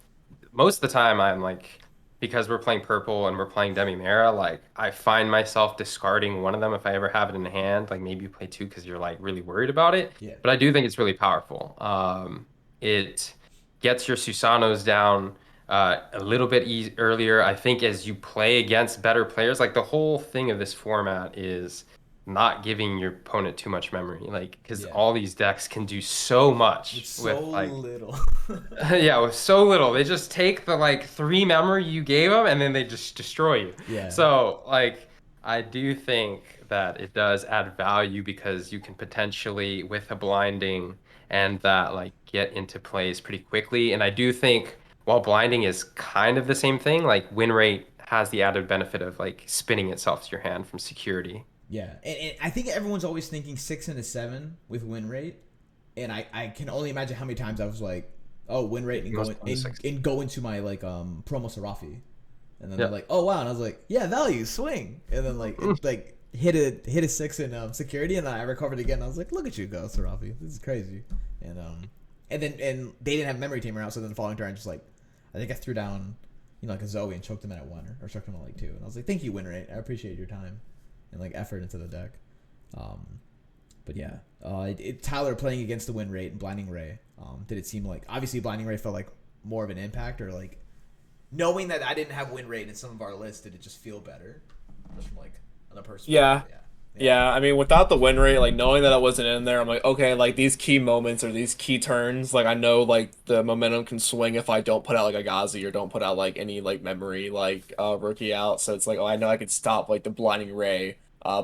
most of the time I'm like, because we're playing purple and we're playing Demi-Mera, like I find myself discarding one of them if I ever have it in hand. Like maybe you play two because you're like really worried about it. Yeah. But I do think it's really powerful. It gets your Susanos down a little bit earlier. I think as you play against better players, like the whole thing of this format is not giving your opponent too much memory, like because all these decks can do so much with like little. yeah, with so little. They just take the like 3 memory you gave them and then they just destroy you. Yeah. So like I do think that it does add value, because you can potentially with a blinding and that like get into plays pretty quickly. And I do think while blinding is kind of the same thing, like win rate has the added benefit of like spinning itself to your hand from security. Yeah, and I think everyone's always thinking 6 and a 7 with win rate, and I can only imagine how many times I was like, oh, win rate, and go into my like promo Sarafi, and then they're like, oh wow, and I was like, yeah, value swing, and then like it, like hit a 6 in security, and then I recovered again. And I was like, look at you go, Sarafi, this is crazy, and then they didn't have memory tamer out, so then the following turn I just like, I think I threw down, like a Zoe and choked him at 1 or choked him at like 2, and I was like, thank you, win rate, I appreciate your time and like effort into the deck. But yeah, Tyler playing against the win rate and Blinding Ray, did it seem like, obviously Blinding Ray felt like more of an impact, or like knowing that I didn't have win rate in some of our lists, did it just feel better just from like on a personal Yeah, I mean, without the win rate, like knowing that it wasn't in there, I'm like, okay, like these key moments or these key turns, like I know like the momentum can swing if I don't put out like a Gazi or don't put out like any like memory like rookie out. So it's like, oh, I know I could stop like the Blinding Ray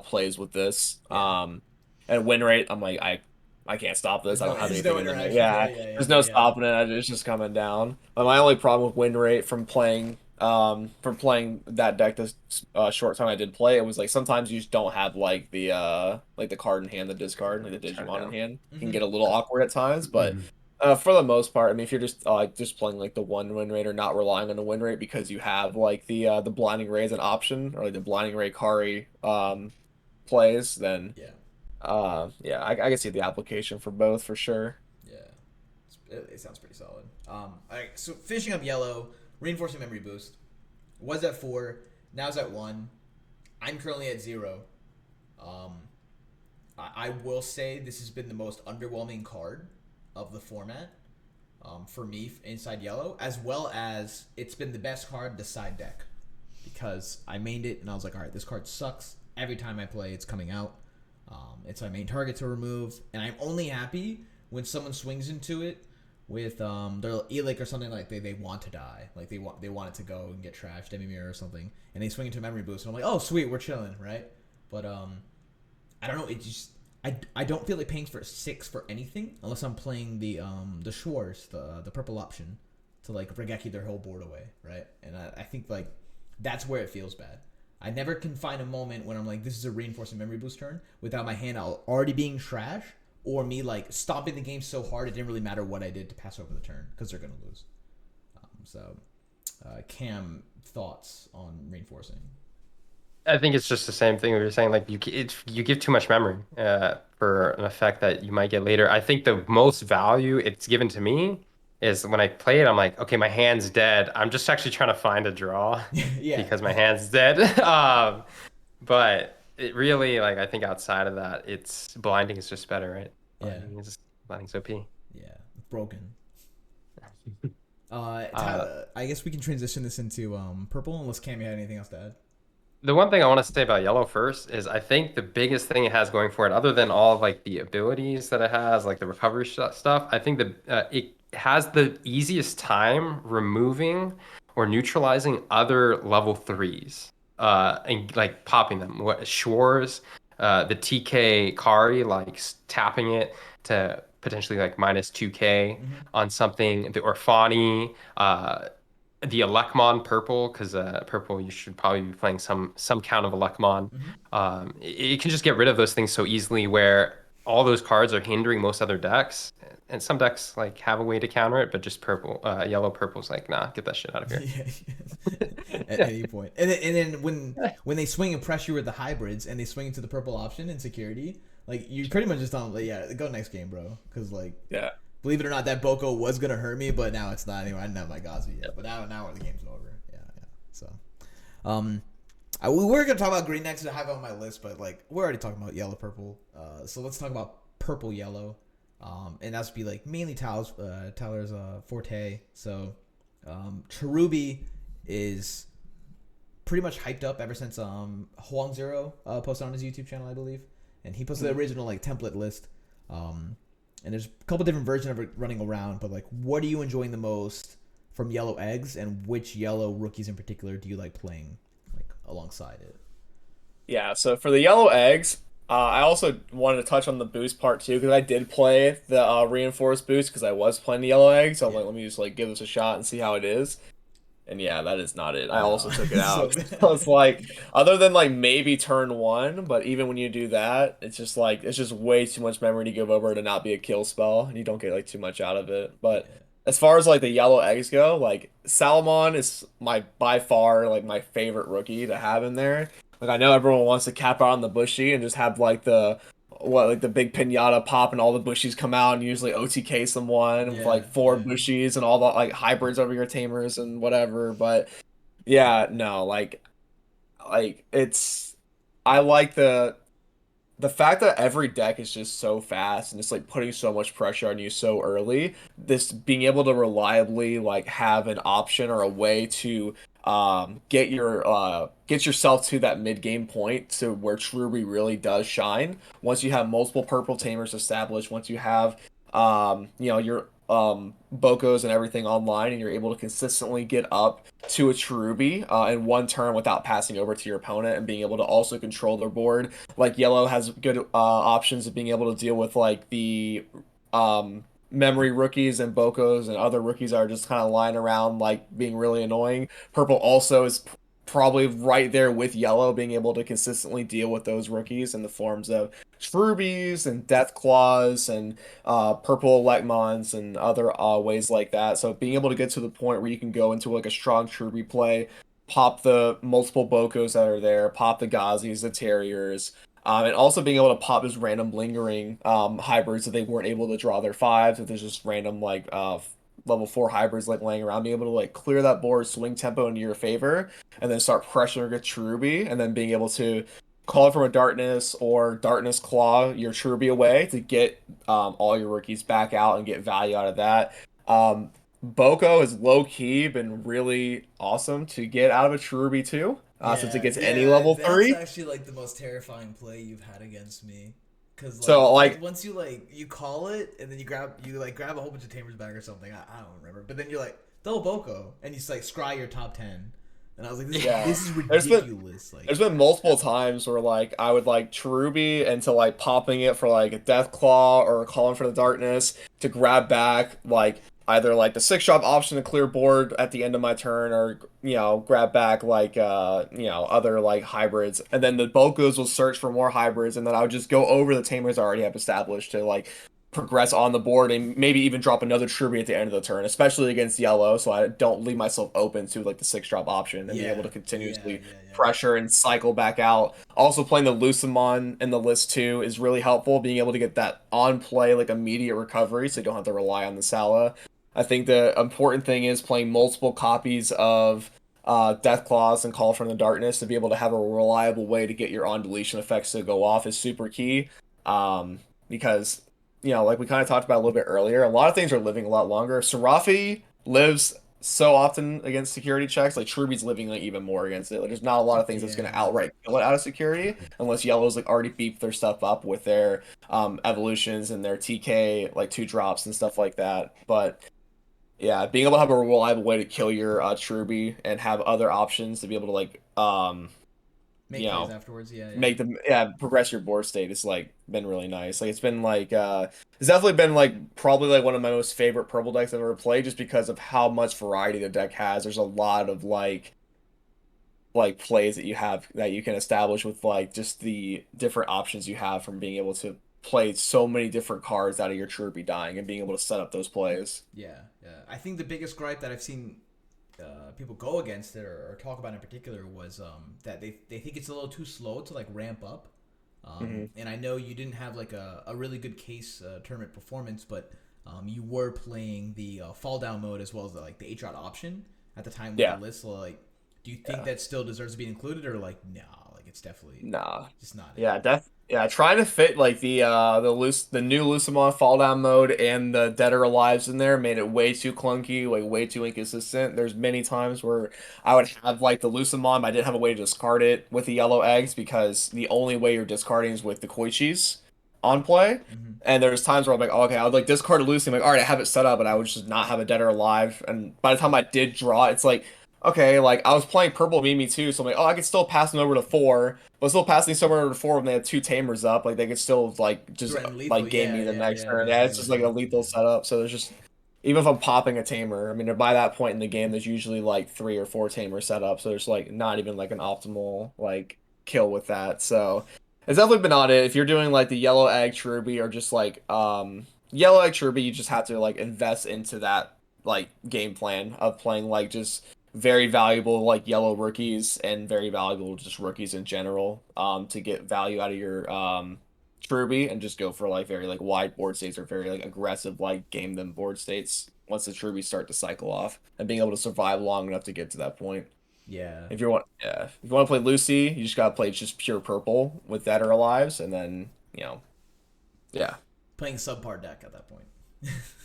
plays with this. And win rate, I'm like, I can't stop this. I don't have anything in there. There's no stopping it. It's just coming down. But my only problem with win rate from playing that deck this short time I did play, it was like sometimes you just don't have like the card in hand, the discard, like the Digimon in hand. It can get a little awkward at times, but for the most part, I mean, if you're just playing like the one win rate or not relying on the win rate because you have like the Blinding Ray as an option, or like the Blinding Ray Kari plays, then I can see the application for both for sure. Yeah, it sounds pretty solid. All right, so finishing up yellow, reinforcing memory boost was at 4, now it's at 1. I'm currently at 0. I will say this has been the most underwhelming card of the format for me inside yellow, as well as it's been the best card the side deck, because I mained it and I was like, all right, this card sucks. Every time I play, it's coming out. It's my main target to remove, and I'm only happy when someone swings into it with their Elic or something, like they want to die, like they want it to go and get trashed, Demi-Mirror or something, and they swing into memory boost, and I'm like, oh sweet, we're chilling, right? But I don't know, it just I don't feel like paying for 6 for anything unless I'm playing the Schwarz, the purple option, to like Regeki their whole board away, right? And I think like that's where it feels bad. I never can find a moment when I'm like, this is a reinforcing memory boost turn without my hand already being trash, or me like stomping the game so hard it didn't really matter what I did to pass over the turn, because they're gonna lose. Cam, thoughts on reinforcing? I think it's just the same thing we were saying. Like you give too much memory for an effect that you might get later. I think the most value it's given to me is when I play it. I'm like, okay, my hand's dead. I'm just actually trying to find a draw Yeah, because my hand's dead. But it really like I think outside of that, it's blinding is just better, right? yeah, Blinding's OP. yeah. Broken. Uh, I guess we can transition this into purple unless Cam, you had anything else to add. The one thing I want to say about yellow first is I think the biggest thing it has going for it, other than all of like the abilities that it has, like the recovery stuff, I think it has the easiest time removing or neutralizing other level threes, and like popping them. What Schwarz, the TK Kari, like tapping it to potentially like minus 2K Mm-hmm. on something. The Orfani, the Alekmon purple, because purple you should probably be playing some count of Alekmon. Mm-hmm. It can just get rid of those things so easily where all those cards are hindering most other decks, and some decks like have a way to counter it, but just yellow, purple's like, nah, get that shit out of here. Yeah, at any point. And then when they swing and press you with the hybrids and they swing into the purple option in security, like you pretty much just tell them, like, yeah, go next game, bro. Because like, Yeah. believe it or not, that Boko was gonna hurt me, but now it's not anymore. I didn't have my Gazi yet, but now the game's over. Yeah, yeah. So, we were gonna talk about green next. I have it on my list, but like we're already talking about yellow, purple. So let's talk about purple, yellow. And that's be like mainly Tyler's forte. So, Cherubi is pretty much hyped up ever since Huang Zero posted on his YouTube channel, I believe, and he posted the original like template list. And there's a couple different versions of it running around, but like, what are you enjoying the most from yellow eggs, and which yellow rookies in particular do you like playing like alongside it? Yeah, so for the yellow eggs, I also wanted to touch on the boost part too, because I did play the reinforced boost because I was playing the yellow eggs. So I'm Yeah. like, let me just like give this a shot and see how it is. And yeah, that is not it. I No. also took it So out. bad. So it's like, other than like maybe turn one, but even when you do that, it's just like it's just way too much memory to give over to not be a kill spell, and you don't get like too much out of it. But Yeah. as far as like the yellow eggs go, like Salamon is my by far like my favorite rookie to have in there. Like I know everyone wants to cap out on the bushy and just have like the big pinata pop and all the bushies come out and usually OTK someone with Yeah, like four yeah. bushies and all the like hybrids over your tamers and whatever. But yeah, no, like it's I like the fact that every deck is just so fast and it's like putting so much pressure on you so early, this being able to reliably like have an option or a way to get yourself to that mid game point to where Truby really does shine. Once you have multiple purple tamers established, once you have your Bokos and everything online, and you're able to consistently get up to a Cherubi in 1 turn without passing over to your opponent and being able to also control their board. Like yellow has good options of being able to deal with like the memory rookies and Bokos and other rookies are just kind of lying around like being really annoying. Purple also is probably right there with yellow, being able to consistently deal with those rookies in the forms of Shrubies and Death Claws and purple Lekmons and other ways like that. So being able to get to the point where you can go into like a strong Shrubie play, pop the multiple Bokos that are there, pop the Gazis, the Terriers, and also being able to pop just random lingering hybrids that they weren't able to draw their fives, if there's just random like level 4 hybrids like laying around, being able to like clear that board, swing tempo into your favor, and then start pressuring a Cherubi, and then being able to call from a Darkness or Darkness Claw your Cherubi away to get all your rookies back out and get value out of that. Boko has low key been really awesome to get out of a Cherubi too, since it gets any level That's 3. actually like the most terrifying play you've had against me. Cause like So like once you like you call it and then you grab a whole bunch of tamers back or something. I don't remember. But then you're like double Boko and you just like scry your top 10. And I was like, Yeah. this is There's been- ridiculous. Like There's been multiple times where like I would like Cherubi into like popping it for like a Death Claw or calling for the Darkness to grab back like either like the 6-drop option to clear board at the end of my turn, or grab back like other like hybrids, and then the Bokos will search for more hybrids, and then I would just go over the tamers I already have established to like progress on the board and maybe even drop another Tribute at the end of the turn, especially against yellow, so I don't leave myself open to like the 6-drop option and be able to continuously pressure and cycle back out. Also playing the Lucemon in the list too is really helpful, being able to get that on play like immediate recovery so you don't have to rely on the Sala. I think the important thing is playing multiple copies of Death Claws and Call from the Darkness to be able to have a reliable way to get your on deletion effects to go off is super key. Because like we kind of talked about a little bit earlier, a lot of things are living a lot longer. Serafi lives so often against security checks, like Truby's living like even more against it. Like there's not a lot of things that's gonna outright kill it out of security unless yellow's like already beefed their stuff up with their evolutions and their TK like 2-drops and stuff like that. But yeah, being able to have a reliable way to kill your Truby and have other options to be able to like make plays afterwards, make them progress your board state is like been really nice. Like it's been like it's definitely been like probably like one of my most favorite purple decks I've ever played just because of how much variety the deck has. There's a lot of like plays that you have that you can establish with like just the different options you have from being able to play so many different cards out of your Truby dying and being able to set up those plays. Yeah. I think the biggest gripe that I've seen people go against it or talk about in particular was that they think it's a little too slow to like ramp up. And I know you didn't have like a really good case tournament performance, but you were playing the fall down mode as well as the 8-drop option at the time with the list. So, like, do you think that still deserves to be included, or like like it's definitely just not? Trying to fit like the new Lucemon fall down mode and the Dead or Alives in there made it way too clunky, like way too inconsistent. There's many times where I would have like the Lucemon, but I didn't have a way to discard it with the yellow eggs because the only way you're discarding is with the Koichis on play. And there's times where I'm like, oh, okay, I would like discard a Lucy. I'm like, all right, I have it set up, and I would just not have a Dead or Alive. And by the time I did draw, it's like, okay, like I was playing purple Mimi too, so I'm like, oh, I could still pass them over to 4, but still passing someone over to 4 when they have 2 tamers up, like they could still like just like game me the next turn. Yeah, it's just like a lethal setup. So there's just even if I'm popping a tamer, I mean, by that point in the game, there's usually like 3 or 4 tamers set up, so there's like not even like an optimal like kill with that. So it's definitely been on it. If you're doing like the yellow egg Cherubi or just like yellow egg Cherubi, you just have to like invest into that like game plan of playing like just very valuable like yellow rookies and very valuable just rookies in general to get value out of your Cherubi and just go for like very like wide board states or very like aggressive like game them board states once the Cherubi start to cycle off and being able to survive long enough to get to that point. If you want to play Lucy, you just gotta play just pure purple with Dead or Alives, and then playing subpar deck at that point.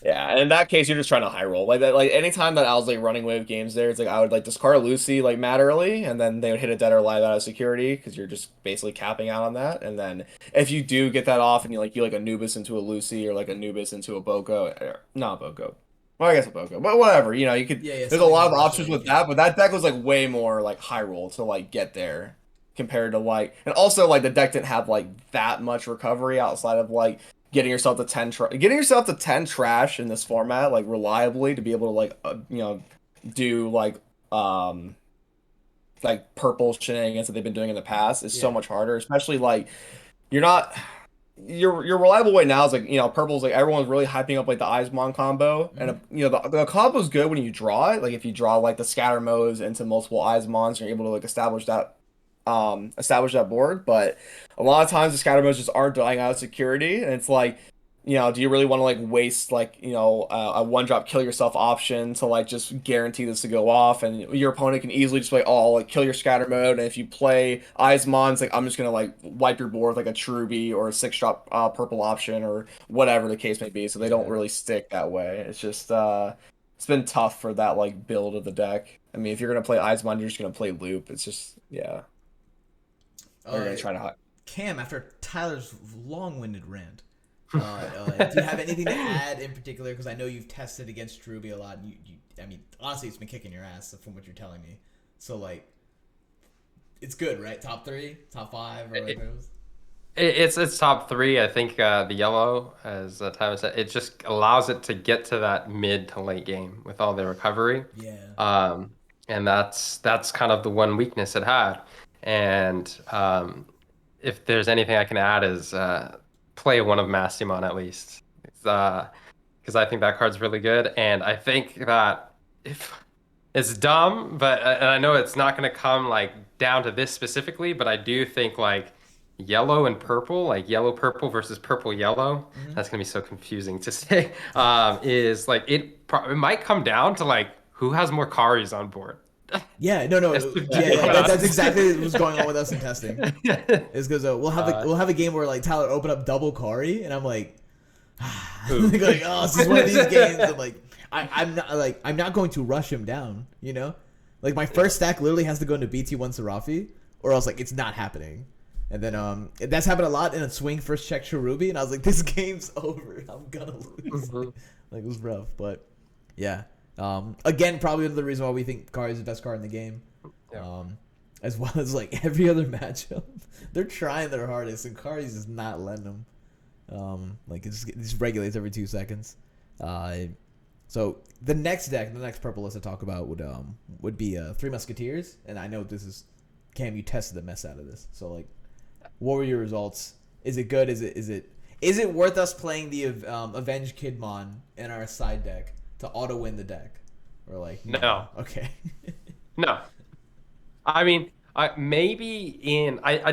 And in that case, you're just trying to high roll like that. Like anytime that I was like running wave games, there, it's like I would like discard Lucy like mad early, and then they would hit a Dead or Alive out of security because you're just basically capping out on that. And then if you do get that off, and you like Anubis into a Lucy or like Anubis into a Boko, not Boko. Well, I guess a Boko, but whatever. You could. There's a lot of options with that, but that deck was like way more like high roll to like get there compared to like, and also like the deck didn't have like that much recovery outside of like getting yourself to 10 trash in this format like reliably to be able to like do like purple shenanigans that they've been doing in the past is so much harder, especially like you're not. Your reliable way now is like purple's like everyone's really hyping up like the Eismon combo, and the combo's good when you draw it. Like if you draw like the scatter modes into multiple Eismons, you're able to like establish that board. But a lot of times the scatter modes just aren't dying out of security, and it's like do you really want to like waste like a 1-drop kill yourself option to like just guarantee this to go off, and your opponent can easily just play like kill your scatter mode, and if you play Eismons, like I'm just gonna like wipe your board with like a Cherubi or a 6-drop purple option or whatever the case may be, so they don't really stick that way. It's just it's been tough for that like build of the deck. I mean, if you're gonna play Eismon, you're just gonna play Loop. It's just you're gonna try to Cam, after Tyler's long-winded rant, do you have anything to add in particular? Because I know you've tested against Cherubi a lot. And I mean, honestly, it's been kicking your ass from what you're telling me. So, like, it's good, right? Top 3, top 5, or whatever it was? It's top 3. I think the yellow, as Tyler said, it just allows it to get to that mid to late game with all the recovery. And that's kind of the one weakness it had. And if there's anything I can add is play one of Mastimon at least. because I think that card's really good, and I think that if it's dumb, but and I know it's not going to come like down to this specifically, but I do think like yellow and purple, like yellow purple versus purple yellow, Mm-hmm. that's going to be so confusing to say. Is like it might come down to like who has more Karis on board. Yeah, no, It's no, to be yeah, yeah. That's honest. exactly what's going on with us in testing. Is because we'll have a game where like Tyler open up double Kari, and I'm like, like, oh, this is one of these games. And like, I'm not going to rush him down. You know, like my first stack literally has to go into BT1 Serafi, or else like it's not happening. And then that's happened a lot in a swing first check Cherubi, and I was like, this game's over. I'm gonna lose. Like it was rough, but yeah. Again, probably another reason why we think Kari is the best card in the game. Yeah. As well as like every other matchup, they're trying their hardest, and Kari's just not letting them. Like it just regulates every 2 seconds. So the next deck, the next purple list to talk about would be Three Musketeers, and I know this is Cam. You tested the mess out of this, so like, what were your results? Is it good? Is it worth us playing the Avenged Kidmon in our side deck to auto win the deck, or like No. Okay. No. I mean, I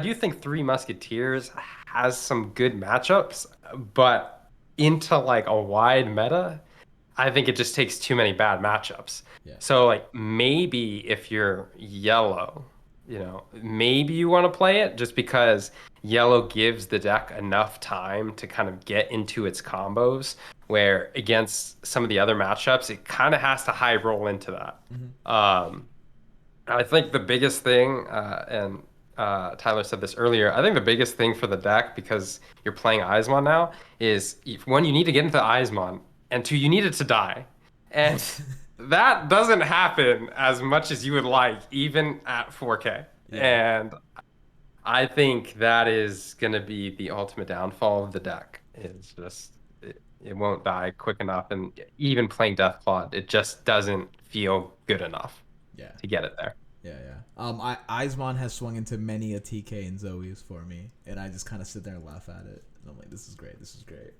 do think Three Musketeers has some good matchups, but into like a wide meta, I think it just takes too many bad matchups. Yeah. So like maybe if you're yellow, maybe you want to play it just because yellow gives the deck enough time to kind of get into its combos, where against some of the other matchups, it kind of has to high roll into that. Mm-hmm. I think the biggest thing, and Tyler said this earlier, I think the biggest thing for the deck, because you're playing Eismon now, is one, you need to get into Eismon, and two, you need it to die. And that doesn't happen as much as you would like, even at 4K. Yeah. And I think that is going to be the ultimate downfall of the deck, is just it won't die quick enough. And even playing Deathclaw, it just doesn't feel good enough Yeah. to get it there. Yeah. Eismon has swung into many a TK and Zoe's for me, and I just kind of sit there and laugh at it. And I'm like, this is great. This is great.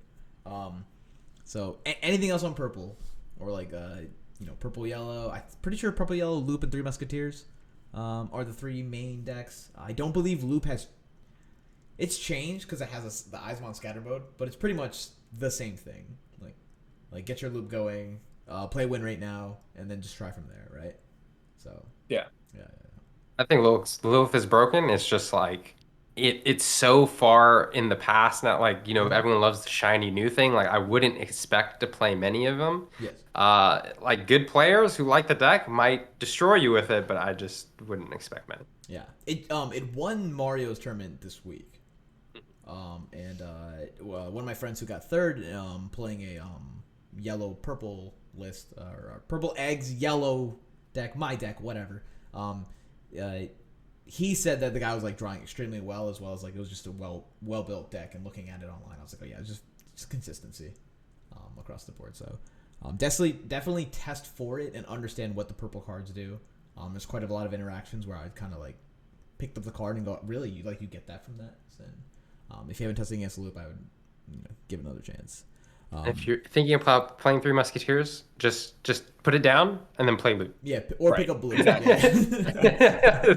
So anything else on purple, or like purple yellow? I'm pretty sure purple yellow, Loop, and Three Musketeers are the three main decks. I don't believe Loop has. It's changed because it has the Eismon scatter mode, but it's pretty much the same thing. Like get your Loop going, play win rate now, and then just try from there, right? So Yeah. I think Lilith is broken. It's just like it's so far in the past. Not like everyone loves the shiny new thing. Like I wouldn't expect to play many of them. Yes. Like good players who like the deck might destroy you with it, but I just wouldn't expect many. Yeah. It won Mario's tournament this week. And one of my friends who got third, playing a yellow purple list, or purple eggs yellow deck, my deck, whatever. He said that the guy was like drawing extremely well as like it was just a well built deck. And looking at it online, I was like, oh yeah, it's just consistency across the board. So definitely test for it and understand what the purple cards do. There's quite a lot of interactions where I kind of like picked up the card and go, really, you get that from that? And if you haven't tested against the Loop, I would give it another chance. If you're thinking about playing Three Musketeers, just put it down and then play Loop. Yeah, or pick up Blue. Yeah.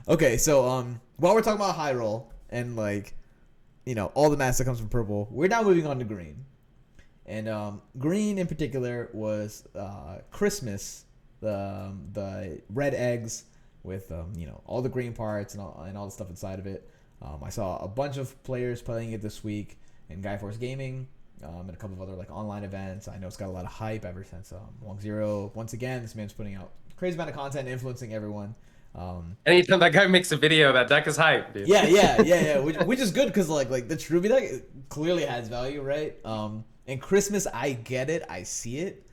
Okay, so while we're talking about high roll and like all the mass that comes from purple, we're now moving on to green. And green in particular was Christmas, the red eggs with all the green parts and all the stuff inside of it. I saw a bunch of players playing it this week in Guy Force Gaming. And a couple of other like online events. I know it's got a lot of hype ever since Long Zero. Once again, this man's putting out crazy amount of content, influencing everyone. Anytime that guy makes a video, that deck is hype, dude. Yeah. Which is good because like the Cherubi deck clearly has value, right? And Christmas, I get it, I see it,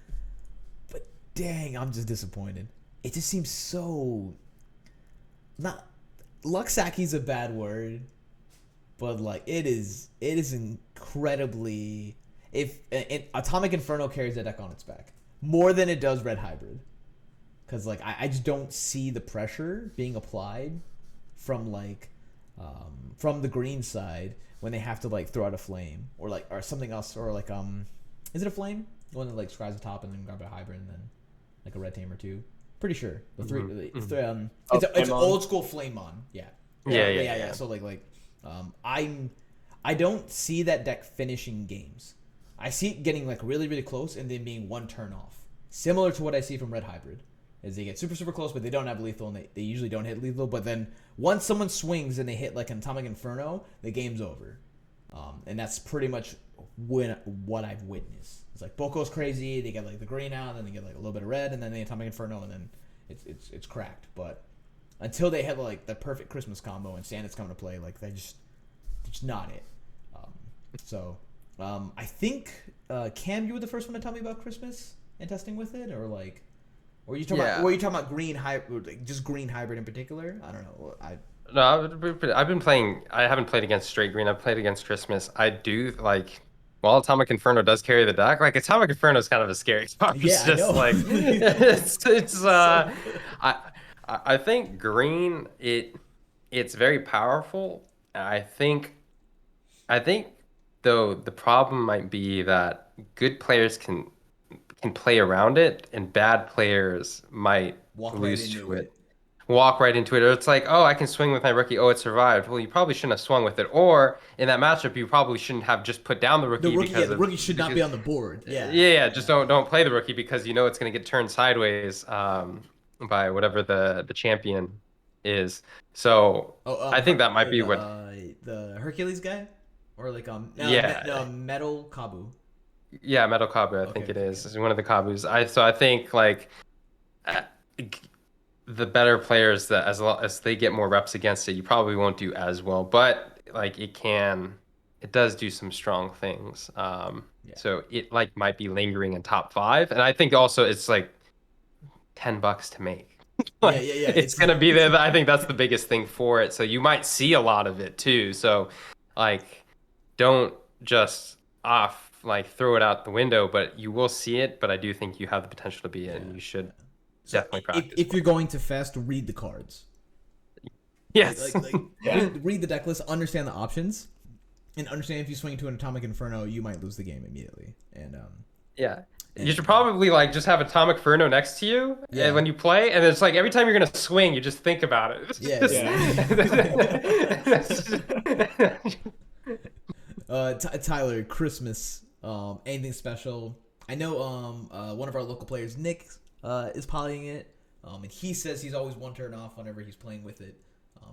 but dang, I'm just disappointed. It just seems so not. Luxaki's a bad word. But like it is incredibly. If Atomic Inferno carries the deck on its back more than it does Red Hybrid, because like I just don't see the pressure being applied from like from the green side when they have to like throw out a flame or something else, or like is it a flame? The one that like scries the top and then grab a hybrid and then like a red tamer too. Pretty sure the three. It's an old school Flamemon. Yeah. So I don't see that deck finishing games. I see it getting like really, really close and then being one turn off. Similar to what I see from Red Hybrid. Is they get super, super close, but they don't have lethal, and they usually don't hit lethal. But then once someone swings and they hit like an Atomic Inferno, the game's over. And that's pretty much what I've witnessed. It's like Boko's crazy. They get like the green out, then they get like a little bit of red, and then the Atomic Inferno, and then it's cracked. But until they hit like the perfect Christmas combo and Santa's coming to play, like it's not it. I think Cam, you were the first one to tell me about Christmas and testing with it, or like, were you talking about green hybrid, like just green hybrid in particular? I don't know. I've been playing. I haven't played against straight green. I've played against Christmas. I do like. While Atomic Inferno does carry the deck, like Atomic Inferno is kind of a scary card. Yeah, I know. Like I think green it's very powerful. I think though the problem might be that good players can play around it and bad players might lose to it. Walk right into it. Or it's like, oh, I can swing with my rookie. Oh, it survived. Well, you probably shouldn't have swung with it. Or in that matchup, you probably shouldn't have just put down the rookie. The rookie should not be on the board. Just don't play the rookie because you know it's going to get turned sideways by whatever the champion is. So I think that might be what the Hercules guy, or like Metal Kabu. Yeah, Metal Kabu. I think it is. It's one of the Kabus. I think like. The better players that as they get more reps against it, you probably won't do as well, but like it does do some strong things. So it like might be lingering in top 5, and I think also it's like $10 to make. It's gonna be there. I think that's the biggest thing for it. So you might see a lot of it too. So like, don't just throw it out the window, but you will see it. But I do think you have the potential to be it, and you should. Definitely practice. If you're going to fest, read the cards. Yes. Read the deck list, understand the options, and understand if you swing into an Atomic Inferno, you might lose the game immediately. And you should probably like just have Atomic Inferno next to you when you play, and it's like every time you're gonna swing, you just think about it. Tyler, Christmas, anything special? I know one of our local players, Nick, is piloting it, and he says he's always one turn off whenever he's playing with it.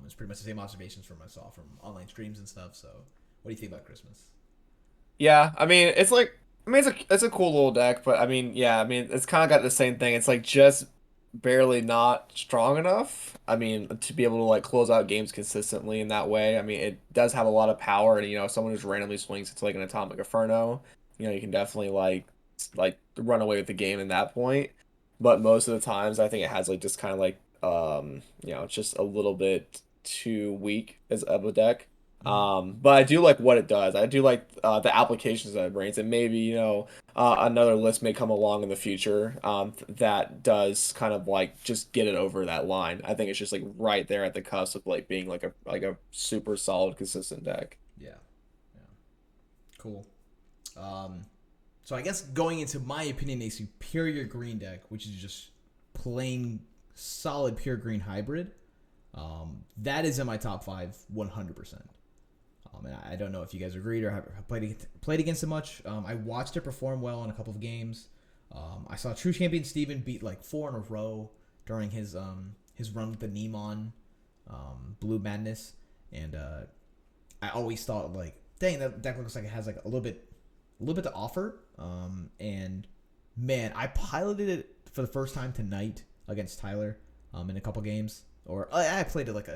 It's pretty much the same observations from I saw from online streams and stuff. So, what do you think about Christmas? Yeah, I mean, it's a cool little deck, but it's kind of got the same thing. It's like just barely not strong enough. I mean, to be able to like close out games consistently in that way. I mean, it does have a lot of power, and if someone just randomly swings into like an Atomic Inferno, you can definitely like run away with the game in that point. But most of the times, I think it has like just kind of like it's just a little bit too weak as of a deck. But I do like what it does. I do like the applications that it brings, and maybe another list may come along in the future that does kind of like just get it over that line. I think it's just like right there at the cusp of like being like a super solid, consistent deck. Yeah. Cool. So I guess going into my opinion, a superior green deck, which is just plain solid pure green hybrid, that is in my top 5 100%. And I don't know if you guys agreed or have played against it much. I watched it perform well in a couple of games. I saw TrueChampionSteven beat like 4 in a row during his run with the Neemon Blue Madness, and I always thought like, dang, that deck looks like it has like a little bit to offer. And man, I piloted it for the first time tonight against Tyler in a couple games, or I played it like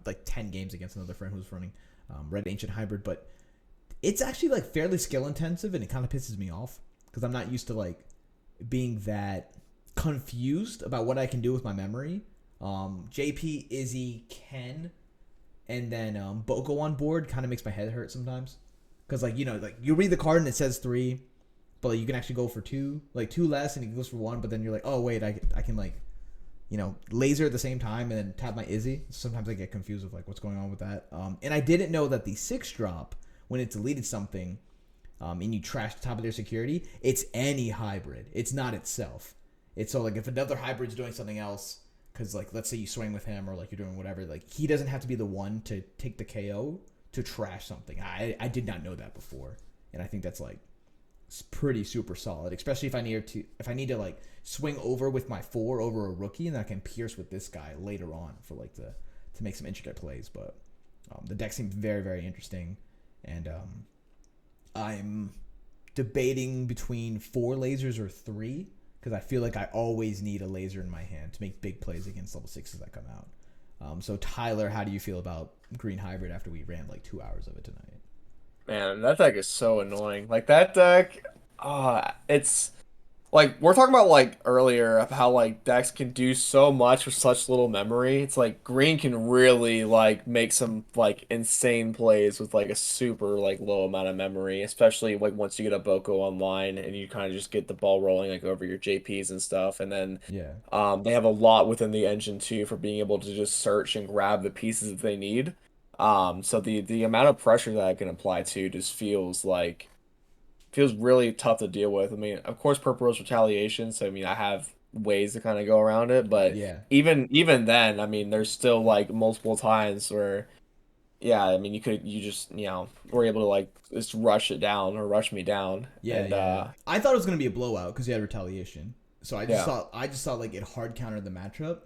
like 10 games against another friend who was running Red Ancient Hybrid, but it's actually like fairly skill intensive, and it kind of pisses me off because I'm not used to like being that confused about what I can do with my memory. JP, Izzy, Ken, and then Boko on board kind of makes my head hurt sometimes. Because, like, you read the card and it says 3, but like, you can actually go for 2, like 2 less, and it goes for 1, but then you're like, oh, wait, I can, like, laser at the same time and then tap my Izzy. Sometimes I get confused with like what's going on with that. And I didn't know that the 6-drop, when it deleted something, and you trash the top of their security, it's any hybrid. It's not itself. It's so like if another hybrid's doing something else, because like let's say you swing with him or like you're doing whatever, like he doesn't have to be the one to take the KO to trash something. I did not know that before, and I think that's like it's pretty super solid, especially if I need to like swing over with my 4 over a rookie, and then I can pierce with this guy later on for like to make some intricate plays. But the deck seems very, very interesting, and I'm debating between 4 lasers or 3 because I feel like I always need a laser in my hand to make big plays against level 6s that come out. So Tyler, how do you feel about Green Hybrid after we ran like 2 hours of it tonight? Man, that deck is so annoying. Like that deck, it's like we're talking about like earlier of how like decks can do so much with such little memory. It's like green can really like make some like insane plays with like a super like low amount of memory, especially like once you get a Boko online and you kind of just get the ball rolling like over your JPs and stuff. And then Yeah. they have a lot within the engine too for being able to just search and grab the pieces that they need. So the amount of pressure that I can apply to just feels really tough to deal with. I mean, of course, Purple Rose Retaliation, so I mean, I have ways to kind of go around it, but Yeah. even then, I mean, there's still like multiple times where, yeah, I mean, you just, were able to like just rush it down or rush me down, Yeah, and yeah. I thought it was gonna be a blowout because he had retaliation. So yeah, I just thought like it hard countered the matchup.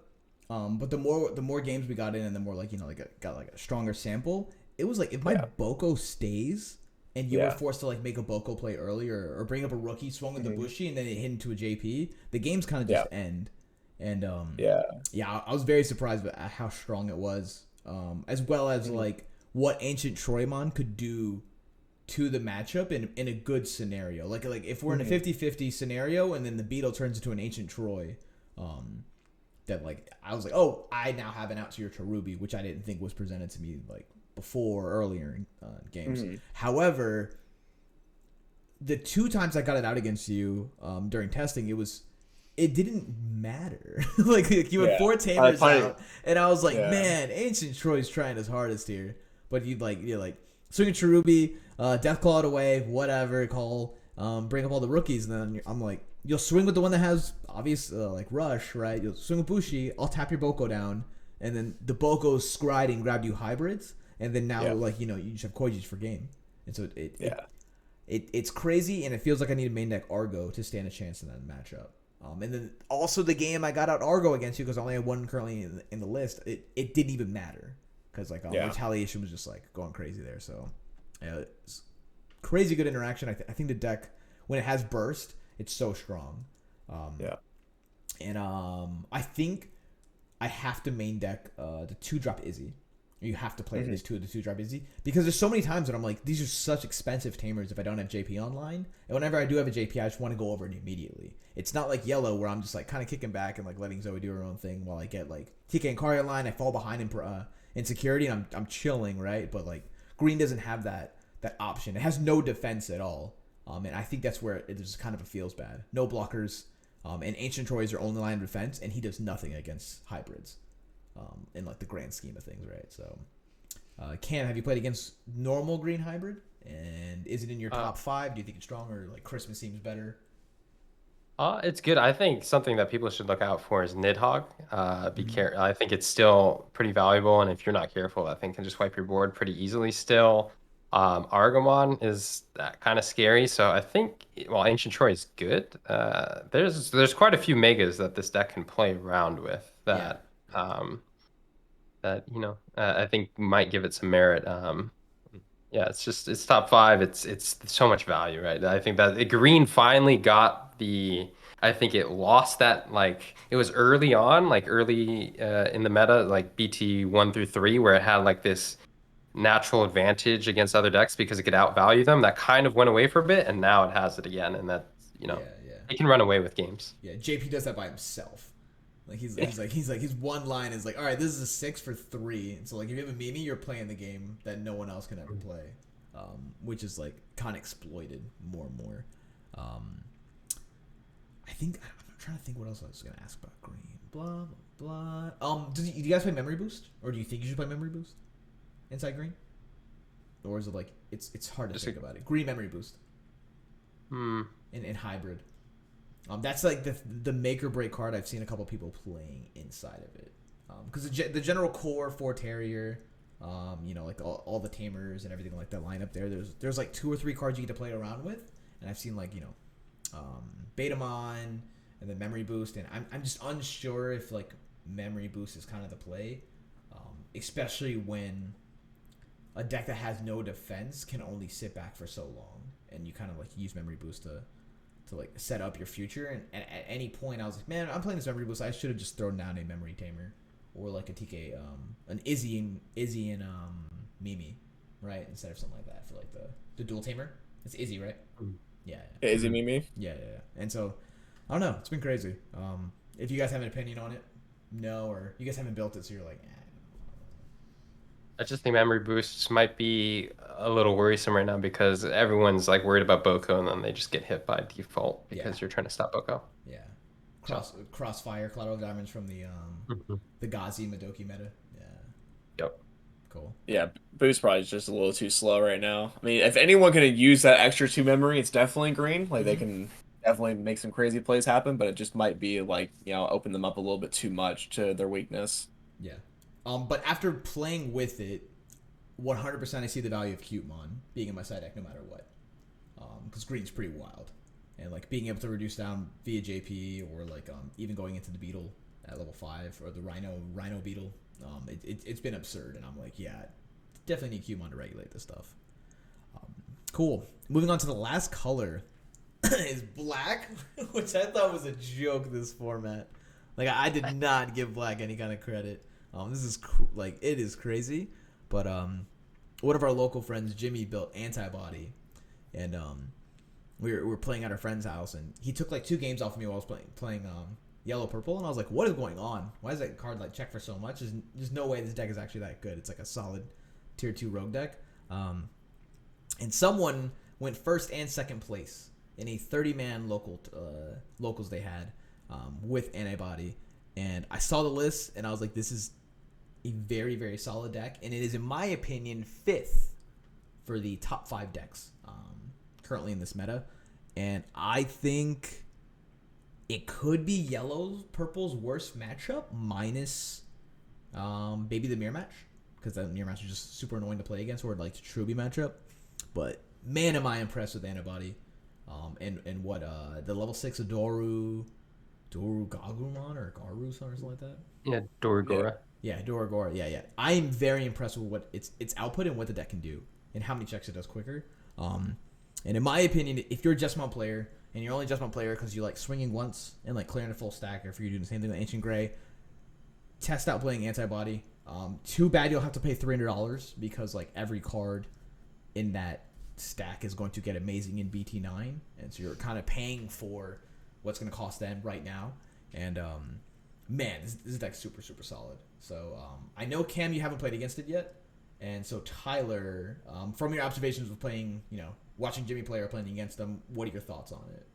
But the more games we got in, and the more like got like a stronger sample, it was like if my yeah, Boko stays and you were yeah, forced to like make a Boko play earlier or bring up a rookie, swung with the mhm, bushy, and then it hit into a JP, the games kind of yeah, just end. And yeah, yeah, I was very surprised at how strong it was, as well as mhm, like what Ancient Troymon could do to the matchup in a good scenario. Like if we're in a mhm, 50-50 scenario and then the Beetle turns into an Ancient Troy, that like I was like, oh, I now have an out to your Cherubi, which I didn't think was presented to me like before earlier in games. mhm, However, the 2 times I got it out against you during testing, it didn't matter. like you had yeah. 4 I Tamers find it, out, and I was like, yeah, man, Ancient Troy's trying his hardest here. But you're like swinging Cherubi, Deathclaw it away, whatever, call, bring up all the rookies, and then I'm like, you'll swing with the one that has obvious like rush, right? You'll swing with Bushi, I'll tap your Boko down, and then the Boko's scryed and grabbed you hybrids, and then now yeah, like you just have Koiji's for game, and so yeah, it's crazy, and it feels like I need to main deck Argo to stand a chance in that matchup. And then also the game I got out Argo against you because I only had one currently in the list. It didn't even matter because like yeah. retaliation was just like going crazy there. So yeah, it's crazy good interaction. I think the deck when it has burst, it's so strong. Yeah. And I think I have to main deck the 2-drop Izzy. You have to play at least 2 of the 2-drop Izzy because there's so many times that I'm like, these are such expensive tamers if I don't have JP online. And whenever I do have a JP, I just want to go over it immediately. It's not like yellow where I'm just like kind of kicking back and like letting Zoe do her own thing while I get like TK and Kari online. I fall behind in security and I'm chilling, right? But like green doesn't have that option. It has no defense at all. And I think that's where it just kind of feels bad. No blockers. And Ancient Troy is your only line of defense, and he does nothing against hybrids. In like the grand scheme of things, right? So, Cam, have you played against normal green hybrid? And is it in your top 5? Do you think it's strong or like Christmas seems better? It's good. I think something that people should look out for is Nidhogg. Be Mm-hmm. care. I think it's still pretty valuable, and if you're not careful, that thing can just wipe your board pretty easily. Still, Argomon is kind of scary. So I think while Ancient Troy is good, there's quite a few megas that this deck can play around with Yeah. that I think might give it some merit. Yeah, it's top 5. It's so much value, right? I think that green finally got the. I think it lost that like it was early on, like early in the meta, like BT 1 through 3, where it had like this natural advantage against other decks because it could outvalue them. That kind of went away for a bit, and now it has it again, and that's Yeah. Yeah. it can run away with games. Yeah. JP does that by himself. Like he's like his one line is like, all right, this is a 6 for 3. And so like if you have a Mimi, you're playing the game that no one else can ever play, which is like kind of exploited more and more. I think I'm trying to think what else I was gonna ask about green. Blah blah Blah. Do you guys play Memory Boost, or do you think you should play Memory Boost inside green, or is it like it's hard to think about it? Green Memory Boost. In hybrid. That's like the make or break card I've seen a couple people playing inside of it. Because the general core for Terrier, like all the tamers and everything like that line up there. There's like 2 or 3 cards you get to play around with, and I've seen like Betamon and then Memory Boost, and I'm just unsure if like Memory Boost is kind of the play, especially when a deck that has no defense can only sit back for so long, and you kind of like use Memory Boost to like set up your future. And at any point I was like, man, I'm playing this Memory Boost, I should have just thrown down a Memory Tamer or like a TK an Izzy and Mimi, right, instead of something like that for like the dual tamer. It's Izzy, right? Yeah. Izzy Mimi. Yeah. And so I don't know, it's been crazy. If you guys have an opinion on it, no, or you guys haven't built it, so you're like, I just think memory boosts might be a little worrisome right now because everyone's like worried about Boko, and then they just get hit by default because you're trying to stop Boko. Yeah. Crossfire, collateral diamonds from the Gazi Madoki meta. Yeah. Yep. Cool. Yeah, boost probably is just a little too slow right now. I mean, if anyone can use that extra 2 memory, it's definitely green. Like they can definitely make some crazy plays happen, but it just might be like, open them up a little bit too much to their weakness. Yeah. But after playing with it, 100% I see the value of Cutemon being in my side deck no matter what. Because green's pretty wild. And like being able to reduce down via JP, or like even going into the Beetle at level 5, or the Rhino Beetle, it's been absurd. And I'm like, yeah, definitely need Cutemon to regulate this stuff. Cool. Moving on to the last color is black, which I thought was a joke this format. Like I did not give black any kind of credit. This is it is crazy, but one of our local friends, Jimmy, built Antibody, and we were playing at our friend's house, and he took like 2 games off of me while I was playing yellow purple, and I was like, what is going on? Why is that card like check for so much? There's no way this deck is actually that good. It's like a solid tier 2 rogue deck, and someone went first and second place in a 30-man locals they had with Antibody. And I saw the list, and I was like, this is a very, very solid deck. And it is, in my opinion, 5th for the top 5 decks currently in this meta. And I think it could be purple's worst matchup, minus maybe the mirror match. Because the mirror match is just super annoying to play against, or like the Truby matchup. But man, am I impressed with Antibody. And what the level 6 Adoru Gagumon or Garu or something like that. Yeah, Doragora. Yeah, Doragora. Yeah. I am very impressed with what its output and what the deck can do, and how many checks it does quicker. And in my opinion, if you're a Jessamon player, and you're only a Jessamon player because you like swinging once and like clearing a full stack, or if you're doing the same thing with Ancient Grey, test out playing Antibody. Too bad you'll have to pay $300 because like every card in that stack is going to get amazing in BT9, and so you're kind of paying for what's going to cost them right now. And man, this deck's super, super solid. So I know, Cam, you haven't played against it yet, and so Tyler, from your observations of playing, watching Jimmy play or playing against them, what are your thoughts on it?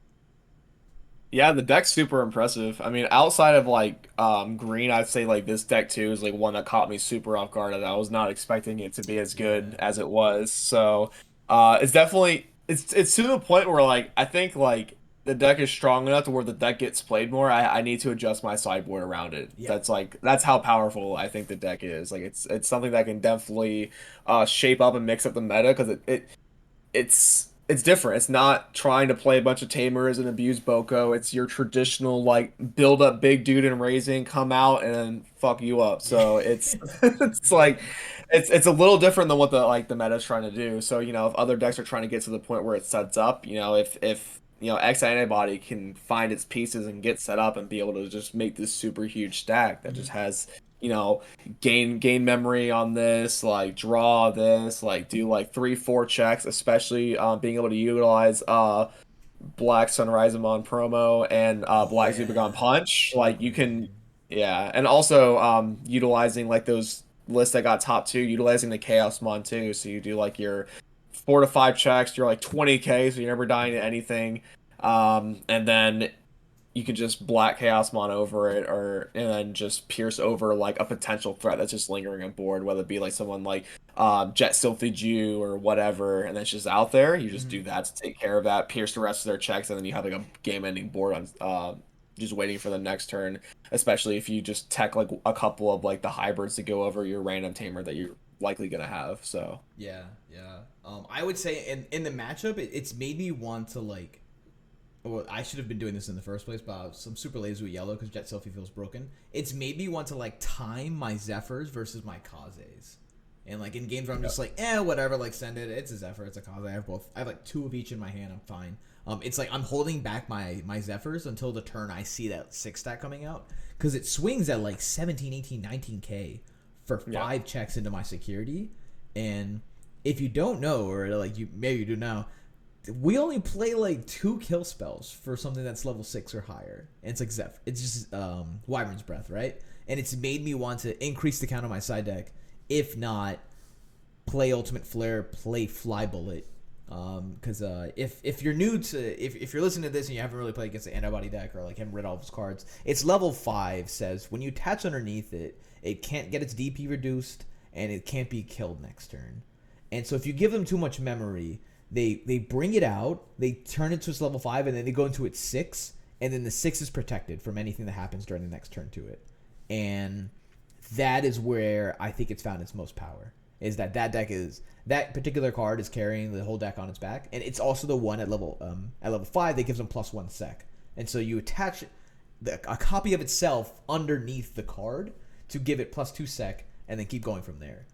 Yeah, the deck's super impressive. I mean, outside of like green, I'd say like this deck too is like one that caught me super off guard, and I was not expecting it to be as good as it was. So it's definitely it's to the point where like I think like the deck is strong enough to where the deck gets played more. I need to adjust my sideboard around it. Yeah. That's how powerful I think the deck is. Like it's something that can definitely shape up and mix up the meta, because it's different. It's not trying to play a bunch of tamers and abuse Boko. It's your traditional like build up big dude and raising, come out and then fuck you up. So it's it's like it's a little different than what the meta's trying to do. So if other decks are trying to get to the point where it sets up, if X Antibody can find its pieces and get set up and be able to just make this super huge stack that just has gain memory on this, like draw this, like do like 3-4 checks, especially being able to utilize Black Sunrisemon promo and Black Zubagon Punch. Like you can, and also utilizing like those lists that got top 2, utilizing the Chaosmon too. So you do like your 4 to 5 checks, you're like 20k, so you're never dying to anything. And then you could just Black Chaosmon over it, or and then just pierce over like a potential threat that's just lingering on board, whether it be like someone like Jet Sylphie Jew or whatever, and it's just out there. You just do that to take care of that, pierce the rest of their checks, and then you have like a game-ending board on just waiting for the next turn. Especially if you just tech like a couple of like the hybrids to go over your random tamer that you're likely gonna have. So yeah. I would say in the matchup, it's made me want to like. Well, I should have been doing this in the first place, but I'm super lazy with yellow because Jet Selfie feels broken. It's made me want to like time my Zephyrs versus my Kazes. And like in games where I'm just like, whatever, like send it. It's a Zephyr, it's a Kaze. I have both. I have like 2 of each in my hand. I'm fine. It's like I'm holding back my Zephyrs until the turn I see that 6 stack coming out, because it swings at like 17, 18, 19k for 5 checks into my security. And if you don't know, or like maybe you do now, we only play like 2 kill spells for something that's level 6 or higher. And it's like Zephyr. It's just Wyvern's Breath, right? And it's made me want to increase the count on my side deck. If not, play Ultimate Flare, play Fly Bullet. Because if you're new to if you're listening to this and you haven't really played against the Antibody deck, or like haven't read all of his cards, it's level 5 says when you attach underneath it, it can't get its DP reduced and it can't be killed next turn. And so if you give them too much memory, they bring it out, they turn it to its level 5, and then they go into its 6, and then the 6 is protected from anything that happens during the next turn to it. And that is where I think it's found its most power. Is that that particular card is carrying the whole deck on its back, and it's also the one at level 5 that gives them +1 sec. And so you attach a copy of itself underneath the card to give it +2 sec, and then keep going from there.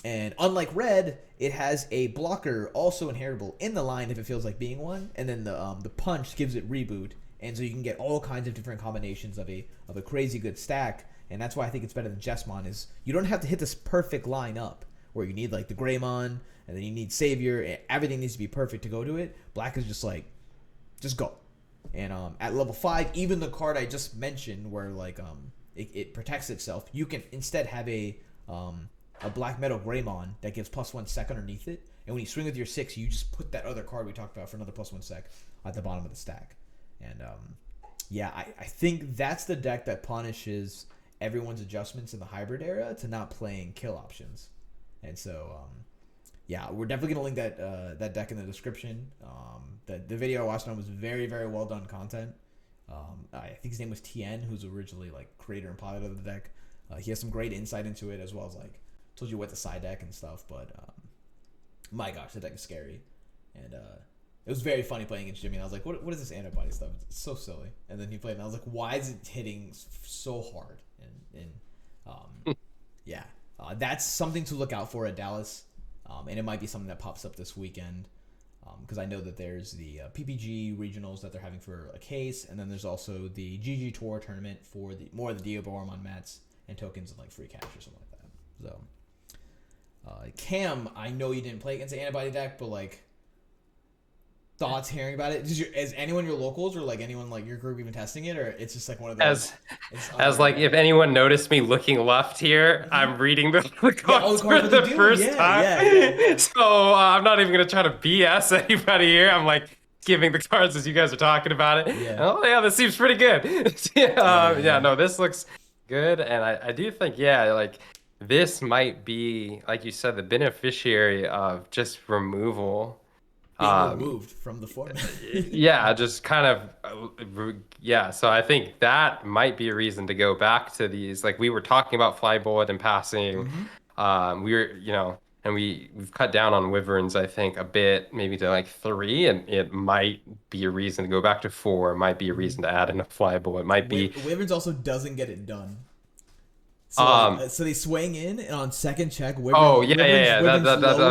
And unlike red, it has a blocker also inheritable in the line if it feels like being one, and then the punch gives it reboot, and so you can get all kinds of different combinations of a crazy good stack. And that's why I think it's better than Jesmon, is you don't have to hit this perfect line up where you need like the Greymon, and then you need Savior, and everything needs to be perfect to go to it. Black is just like, just go. And at level 5, even the card I just mentioned where like it protects itself, you can instead have a Black Metal Greymon that gives +1 sec underneath it, and when you swing with your 6, you just put that other card we talked about for another +1 sec at the bottom of the stack. And I think that's the deck that punishes everyone's adjustments in the hybrid era to not playing kill options. And so we're definitely gonna link that deck in the description. The video I watched on was very, very well done content. I think his name was TN, who's originally like creator and pilot of the deck. He has some great insight into it, as well as like told you what the side deck and stuff. But my gosh, the deck is scary. And it was very funny playing against Jimmy. And I was like, what is this Antibody stuff? It's so silly. And then he played, and I was like, why is it hitting so hard? And that's something to look out for at Dallas. And it might be something that pops up this weekend. Because I know that there's the PPG regionals that they're having for a case. And then there's also the GG Tour tournament for more of the Diaboromon mats and tokens and like free cash or something like that. So, Cam, I know you didn't play against the Antibody deck, but like, thoughts hearing about it? Is anyone your locals or like anyone like your group even testing it, or it's just like one of those? As like if anyone noticed me looking left here, I'm reading the cards for the first time. Yeah. So I'm not even gonna try to BS anybody here. I'm like giving the cards as you guys are talking about it. Yeah. Oh yeah, this seems pretty good. No, this looks good, and I do think like this might be, like you said, the beneficiary of just removal. Being removed from the format. Just kind of, so I think that might be a reason to go back to these. Like we were talking about Flyboard and passing. We were, and we've cut down on Wyverns, I think, a bit, maybe to like 3, and it might be a reason to go back to 4. It might be a reason to add in a Flyboard. It might be. Wyverns also doesn't get it done. So, so they swing in, and on second check, Wyverns,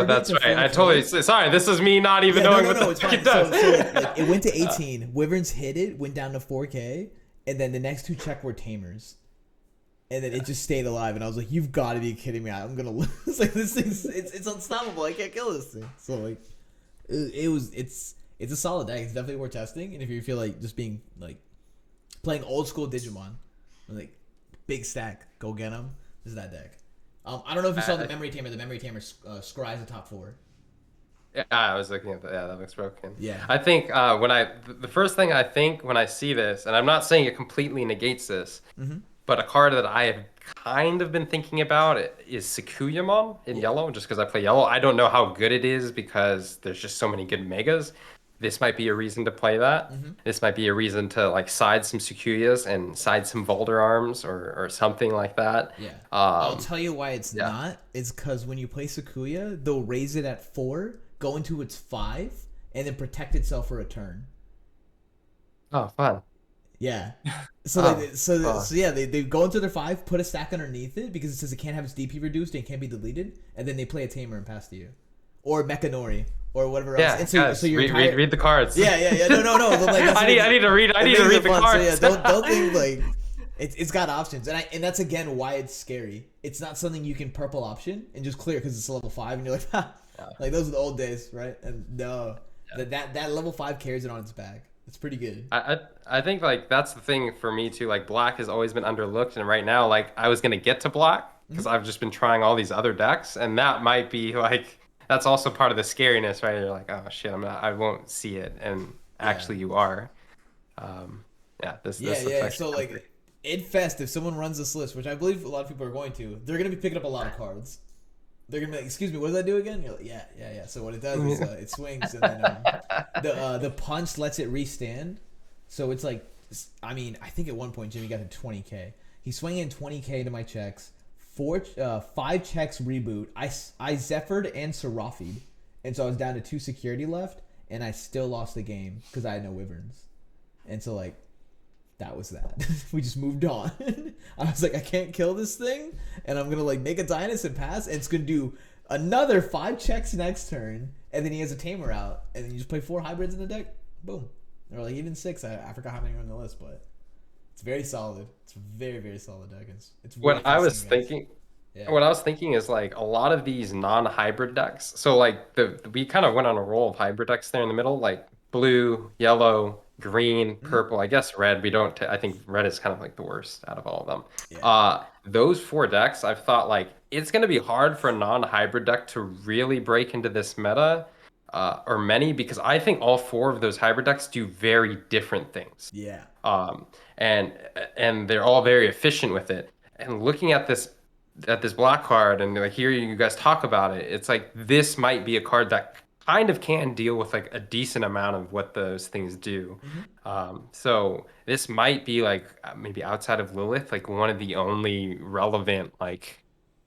that's right. I totally, sorry, this is me not even knowing what the fuck it does. So like, it went to 18. Wyverns hit it, went down to 4k, and then the next 2 check were Tamers. And then it just stayed alive, and I was like, you've got to be kidding me. I'm going to lose. Like, this thing's, it's unstoppable. I can't kill this thing. So, like, it's a solid deck. It's definitely worth testing. And if you feel like just being, like, playing old school Digimon, like, big stack, go get them. This is that deck. I don't know if you saw the Memory Tamer. The Memory Tamer scries the top 4. Yeah, I was looking at that. Yeah, that looks broken. Yeah. I think the first thing I think when I see this, and I'm not saying it completely negates this, Mm-hmm. but a card that I have kind of been thinking about is Sakuyamo in Yeah. yellow, just because I play yellow. I don't know how good it is because there's just so many good megas. This might be a reason to play that. Mm-hmm. This might be a reason to like side some Sakuyas and side some Volder Arms or something like that. Yeah. I'll Um, tell you why it's yeah. not. It's because when you play Sakuya, they'll raise it at 4, go into its 5, and then protect itself for a turn. Oh, fun. Yeah. So Oh, they go into their 5, put a stack underneath it because it says it can't have its DP reduced and it can't be deleted, and then they play a tamer and pass to you, or Mechanori, or whatever Yeah, else. And guys, read the cards. Yeah. No. But like, I need to read the fun. cards. So yeah, don't think like it's got options, and that's again why it's scary. It's not something you can purple option and just clear because it's level 5, and you're like, ha, like those are the old days, right? And no, that level 5 carries it on its back. It's pretty good. I think like that's the thing for me too. Like black has always been underlooked, and right now like I was gonna get to black because I've just been trying all these other decks, and that might be like that's also part of the scariness, right? You're like, oh shit, I won't see it, and actually you are. This affects So like, Idfest, if someone runs this list, which I believe a lot of people are going to, they're gonna be picking up a lot of cards. They're gonna be like, excuse me, what does that do again? You're like, yeah. So what it does is it swings, and then the punch lets it restand. So it's like, I mean, I think at one point Jimmy got to 20k. He's swinging 20k to my checks. 5 checks reboot. I Zephyred and Seraphid, and so I was down to 2 security left, and I still lost the game because I had no Wyverns, and so like. That was that. We just moved on. I was like, I can't kill this thing, and I'm gonna like make a Dynas and pass, and it's gonna do another 5 checks next turn, and then he has a tamer out, and then you just play 4 hybrids in the deck. Boom. Or like even 6. I forgot how many are on the list, but it's very solid. It's a very, very solid deck. It's what I was thinking. Yeah. What I was thinking is like a lot of these non-hybrid decks. So like we kind of went on a roll of hybrid decks there in the middle, like blue, yellow, green, purple. I guess red. We don't. I think red is kind of like the worst out of all of them. Yeah. Those 4 decks, I've thought like it's going to be hard for a non-hybrid deck to really break into this meta, or many, because I think all 4 of those hybrid decks do very different things. Yeah. And they're all very efficient with it. And looking at this black card and like hearing you guys talk about it, it's like this might be a card that kind of can deal with like a decent amount of what those things do. So this might be like maybe outside of Lilith, like one of the only relevant like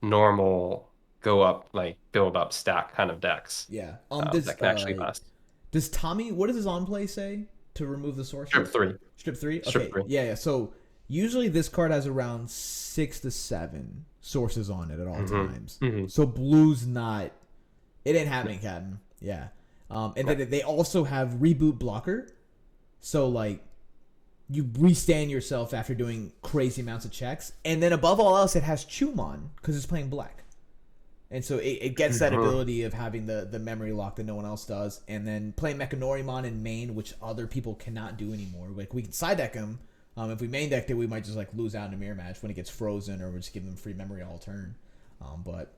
normal go up like build up stack kind of decks. Yeah. That can actually last. Does Tommy? What does his on play say to remove the source? Strip 3. Strip 3. Okay. Strip 3. Yeah. So usually this card has around 6 to 7 sources on it at all times. So blue's not. It ain't happening, Captain. Yeah. And then they also have reboot blocker. So like you restand yourself after doing crazy amounts of checks. And then above all else, it has Chumon because it's playing black. And so it gets that ability of having the memory lock that no one else does. And then playing Mechanorimon in main, which other people cannot do anymore. Like we can side deck him. If we main decked it, we might just like lose out in a mirror match when it gets frozen, or we're just giving them free memory all turn. But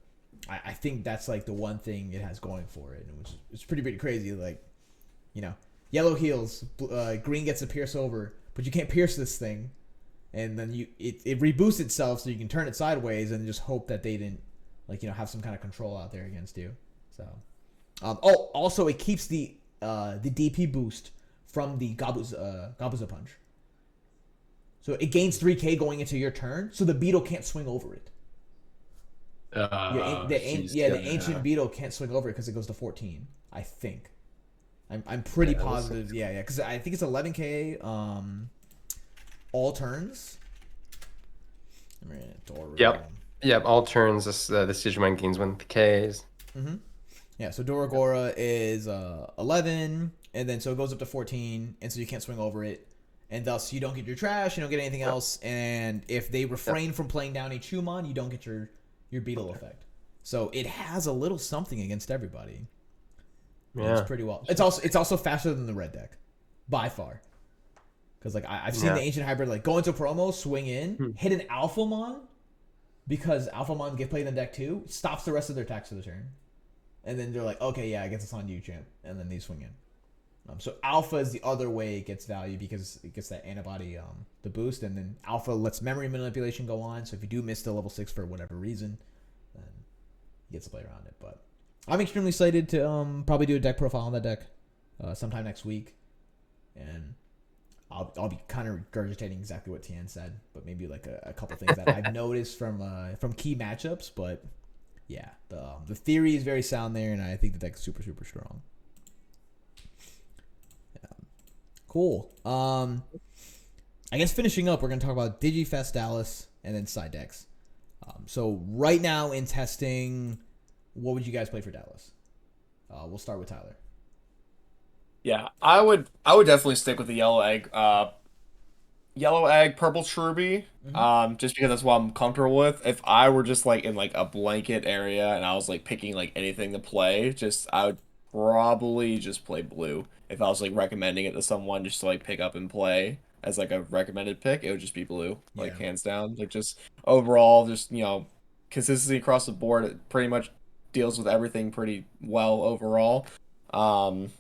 I think that's like the one thing it has going for it, which is pretty crazy. Like, you know, yellow heals, green gets to pierce over, but you can't pierce this thing, and then it reboosts itself so you can turn it sideways and just hope that they didn't like have some kind of control out there against you. So, also it keeps the DP boost from the Gabuza punch. So it gains 3k going into your turn, so the beetle can't swing over it. The ancient beetle can't swing over it because it goes to 14. I think. I'm pretty positive. Yeah, because I think it's 11k all turns. Yep. All turns. This Digimon gains 1Ks. Yeah. So Doragora is 11, and then so it goes up to 14, and so you can't swing over it. And thus, you don't get your trash, you don't get anything else, and if they refrain from playing down a Chumon, you don't get your beetle effect. So it has a little something against everybody. Yeah, it's pretty well. It's also faster than the red deck, by far. Because like I've seen the ancient hybrid like go into promo, swing in, hit an Alphamon, because Alphamon get played in the deck too, stops the rest of their attacks for the turn. and then they're like, okay, yeah, I guess it's on you, champ, and then they swing in. So alpha is the other way it gets value because it gets that antibody, the boost, and then alpha lets memory manipulation go on. So if you do miss the level 6 for whatever reason, then you get to play around it. But I'm extremely excited to probably do a deck profile on that deck sometime next week, and I'll be kind of regurgitating exactly what Tian said, but maybe like a couple things that I've noticed from key matchups. But yeah, the theory is very sound there, and I think the deck's super strong. Cool. I guess finishing up, we're going to talk about DigiFest Dallas and then side decks. So right now in testing, what would you guys play for Dallas? We'll start with Tyler. Yeah, I would definitely stick with the yellow egg. Yellow egg, purple Cherubi. Just because that's what I'm comfortable with. If I were just like in like a blanket area and I was like picking like anything to play, I would probably just play blue. If I was like recommending it to someone just to like pick up and play as like a recommended pick, it would just be blue, like hands down. Like just overall, just consistency across the board. It pretty much deals with everything pretty well overall. And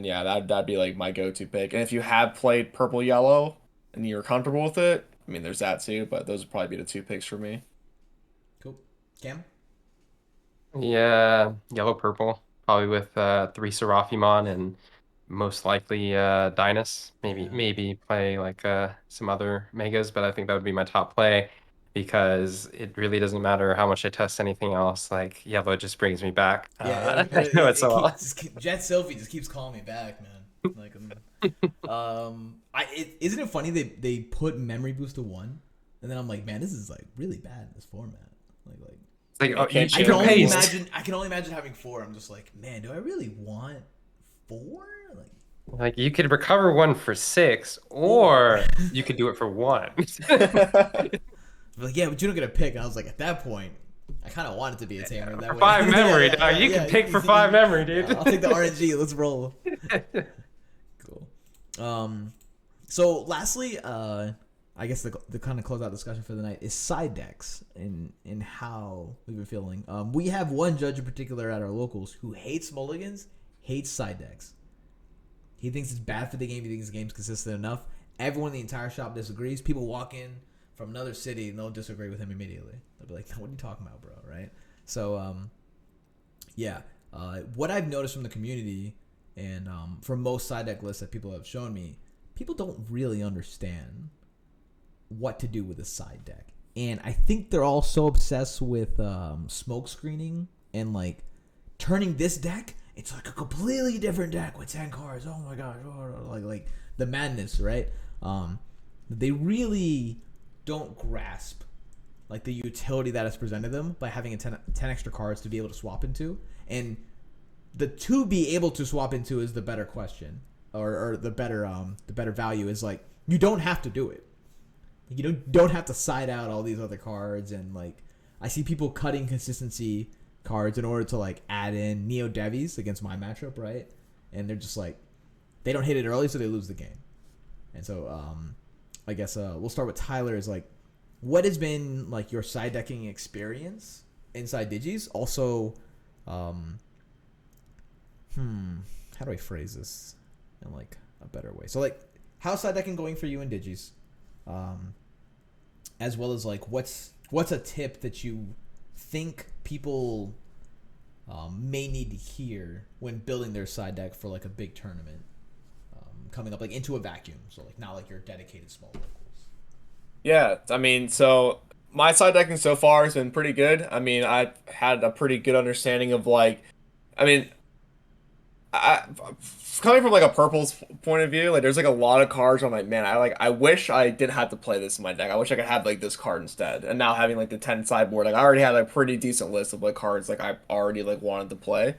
yeah, that'd be like my go-to pick. And if you have played purple yellow and you're comfortable with it, I mean, there's that too. But those would probably be the 2 picks for me. Cool. Cam? Yeah, yellow purple, probably with 3 Seraphimon and most likely Dynas. Maybe play like some other megas, but I think that would be my top play because it really doesn't matter how much I test anything else. Like yellow just brings me back. Yeah, I know it so well. Jet Selfie just keeps calling me back, man. Like, isn't it funny they put memory boost to 1, and then I'm like, man, this is like really bad in this format. Like, oh, I can only imagine having 4. I'm just like, man, do I really want 4? Like you could recover 1 for 6, or you could do it for 1. Like, yeah, but you don't get a pick. And I was like, at that point, I kind of want it to be a tamer. That For way. 5 memory, dog. You can pick for 5 memory, dude. I'll take the RNG. Let's roll. Cool. So lastly, I guess the kind of closeout discussion for the night is side decks and how we've been feeling. We have one judge in particular at our locals who hates mulligans, hates side decks. He thinks it's bad for the game. He thinks the game's consistent enough. Everyone in the entire shop disagrees. People walk in from another city and they'll disagree with him immediately. They'll be like, what are you talking about, bro? Right? So, what I've noticed from the community and from most side deck lists that people have shown me, people don't really understand what to do with a side deck. And I think they're all so obsessed with smoke screening and like turning this deck. It's like a completely different deck with 10 cards. Oh my gosh, like the madness, right? They really don't grasp like the utility that is presented them by having 10 extra cards to be able to swap into, and the to be able to swap into is the better question, or the better value is like you don't have to do it. You don't have to side out all these other cards, and like I see people cutting consistency cards in order to like add in Neo Devis against my matchup, right? And they're just like they don't hit it early, so they lose the game. And so I guess we'll start with Tyler. Is like, what has been like your side decking experience inside Digis? Also, how do I phrase this in like a better way? So like, how's side decking going for you in Digis? As well as like, what's a tip that you think people may need to hear when building their side deck for like a big tournament coming up, like into a vacuum, so like not like your dedicated small locals. Yeah, I mean, so my side decking so far has been pretty good. I mean, I've had a pretty good understanding of like, I mean, coming from like a purple's point of view, like there's like a lot of cards. I'm like, man, I wish I didn't have to play this in my deck. I wish I could have like this card instead. And now having like the 10 sideboard, like I already had a pretty decent list of like cards like I already like wanted to play.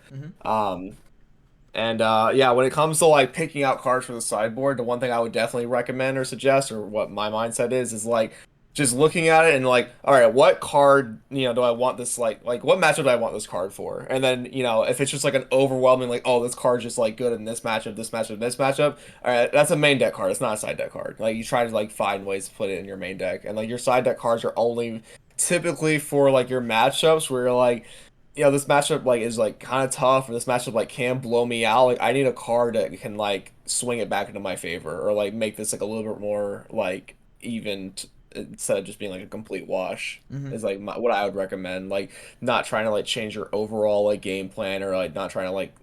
Yeah, when it comes to like picking out cards for the sideboard, the one thing I would definitely recommend or suggest, or what my mindset is like just looking at it and like, all right, what card, do I want this like what matchup do I want this card for? And then, if it's just like an overwhelming like, oh, this card's just like good in this matchup, this matchup, this matchup, all right, that's a main deck card. It's not a side deck card. Like you try to like find ways to put it in your main deck, and like your side deck cards are only typically for like your matchups where you're like, this matchup like is like kind of tough, or this matchup like can blow me out. Like I need a card that can like swing it back into my favor, or like make this like a little bit more like even instead of just being like a complete wash. Mm-hmm. Is like what I would recommend. Like not trying to like change your overall like game plan, or like not trying to like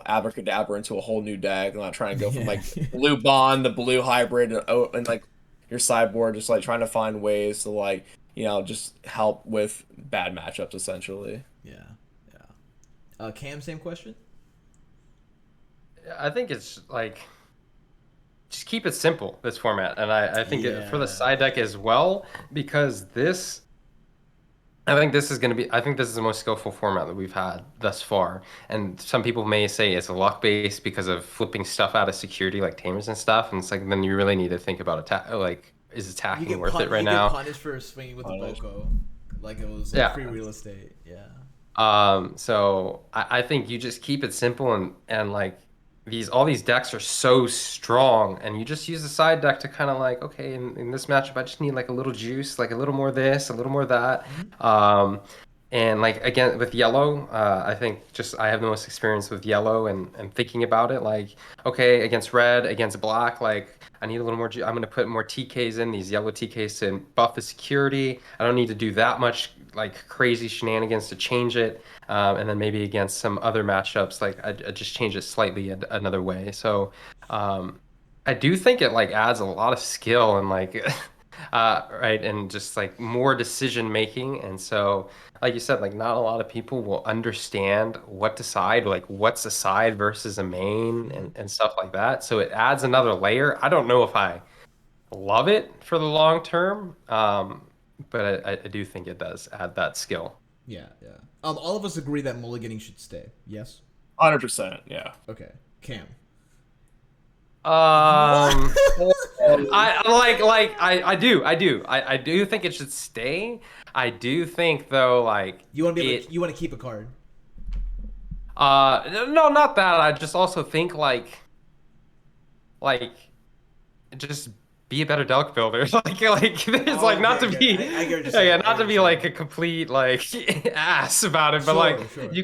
abracadabra into a whole new deck. Not trying to go from Yeah. like blue bond, the blue hybrid, and like your sideboard. Just like trying to find ways to like just help with bad matchups essentially. Yeah. Yeah. Cam, same question. I think it's like just keep it simple, this format, and I think for the Yeah. side deck as well, because this I think this is going to be, I think this is the most skillful format that we've had thus far. And some people may say it's luck based because of flipping stuff out of security like tamers and stuff. And it's like, then you really need to think about attack. Like, is attacking worth it right You get now? punished for swinging with the Boko, like it was like Yeah. free real estate. Yeah. So I think you just keep it simple and like all these decks are so strong and you just use the side deck to kind of like, okay, in this matchup, I just need like a little juice, like a little more this, a little more that. And like again with yellow, I think just I have the most experience with yellow and thinking about it like, okay, against red, against black, like I need a little more. I'm going to put more TKs in these yellow TKs to buff the security. I don't need to do that much like crazy shenanigans to change it. And then maybe against some other matchups, like I just change it slightly another way. So I do think it like adds a lot of skill and like right and just like more decision making. And so like you said, like not a lot of people will understand what to side, like what's a side versus a main and stuff like that. So it adds another layer. I don't know if I love it for the long term, but I do think it does add that skill. Yeah. Yeah. All of us agree that mulliganing should stay. Yes. 100%, yeah. Okay. Cam. Um, I do think it should stay. I do think though, like You want to be able you want to keep a card. no, not that. I just also think like just be a better dog builder. like there's like not to be I get what you're yeah, saying. not to be like a complete like ass about it, but like Sure. you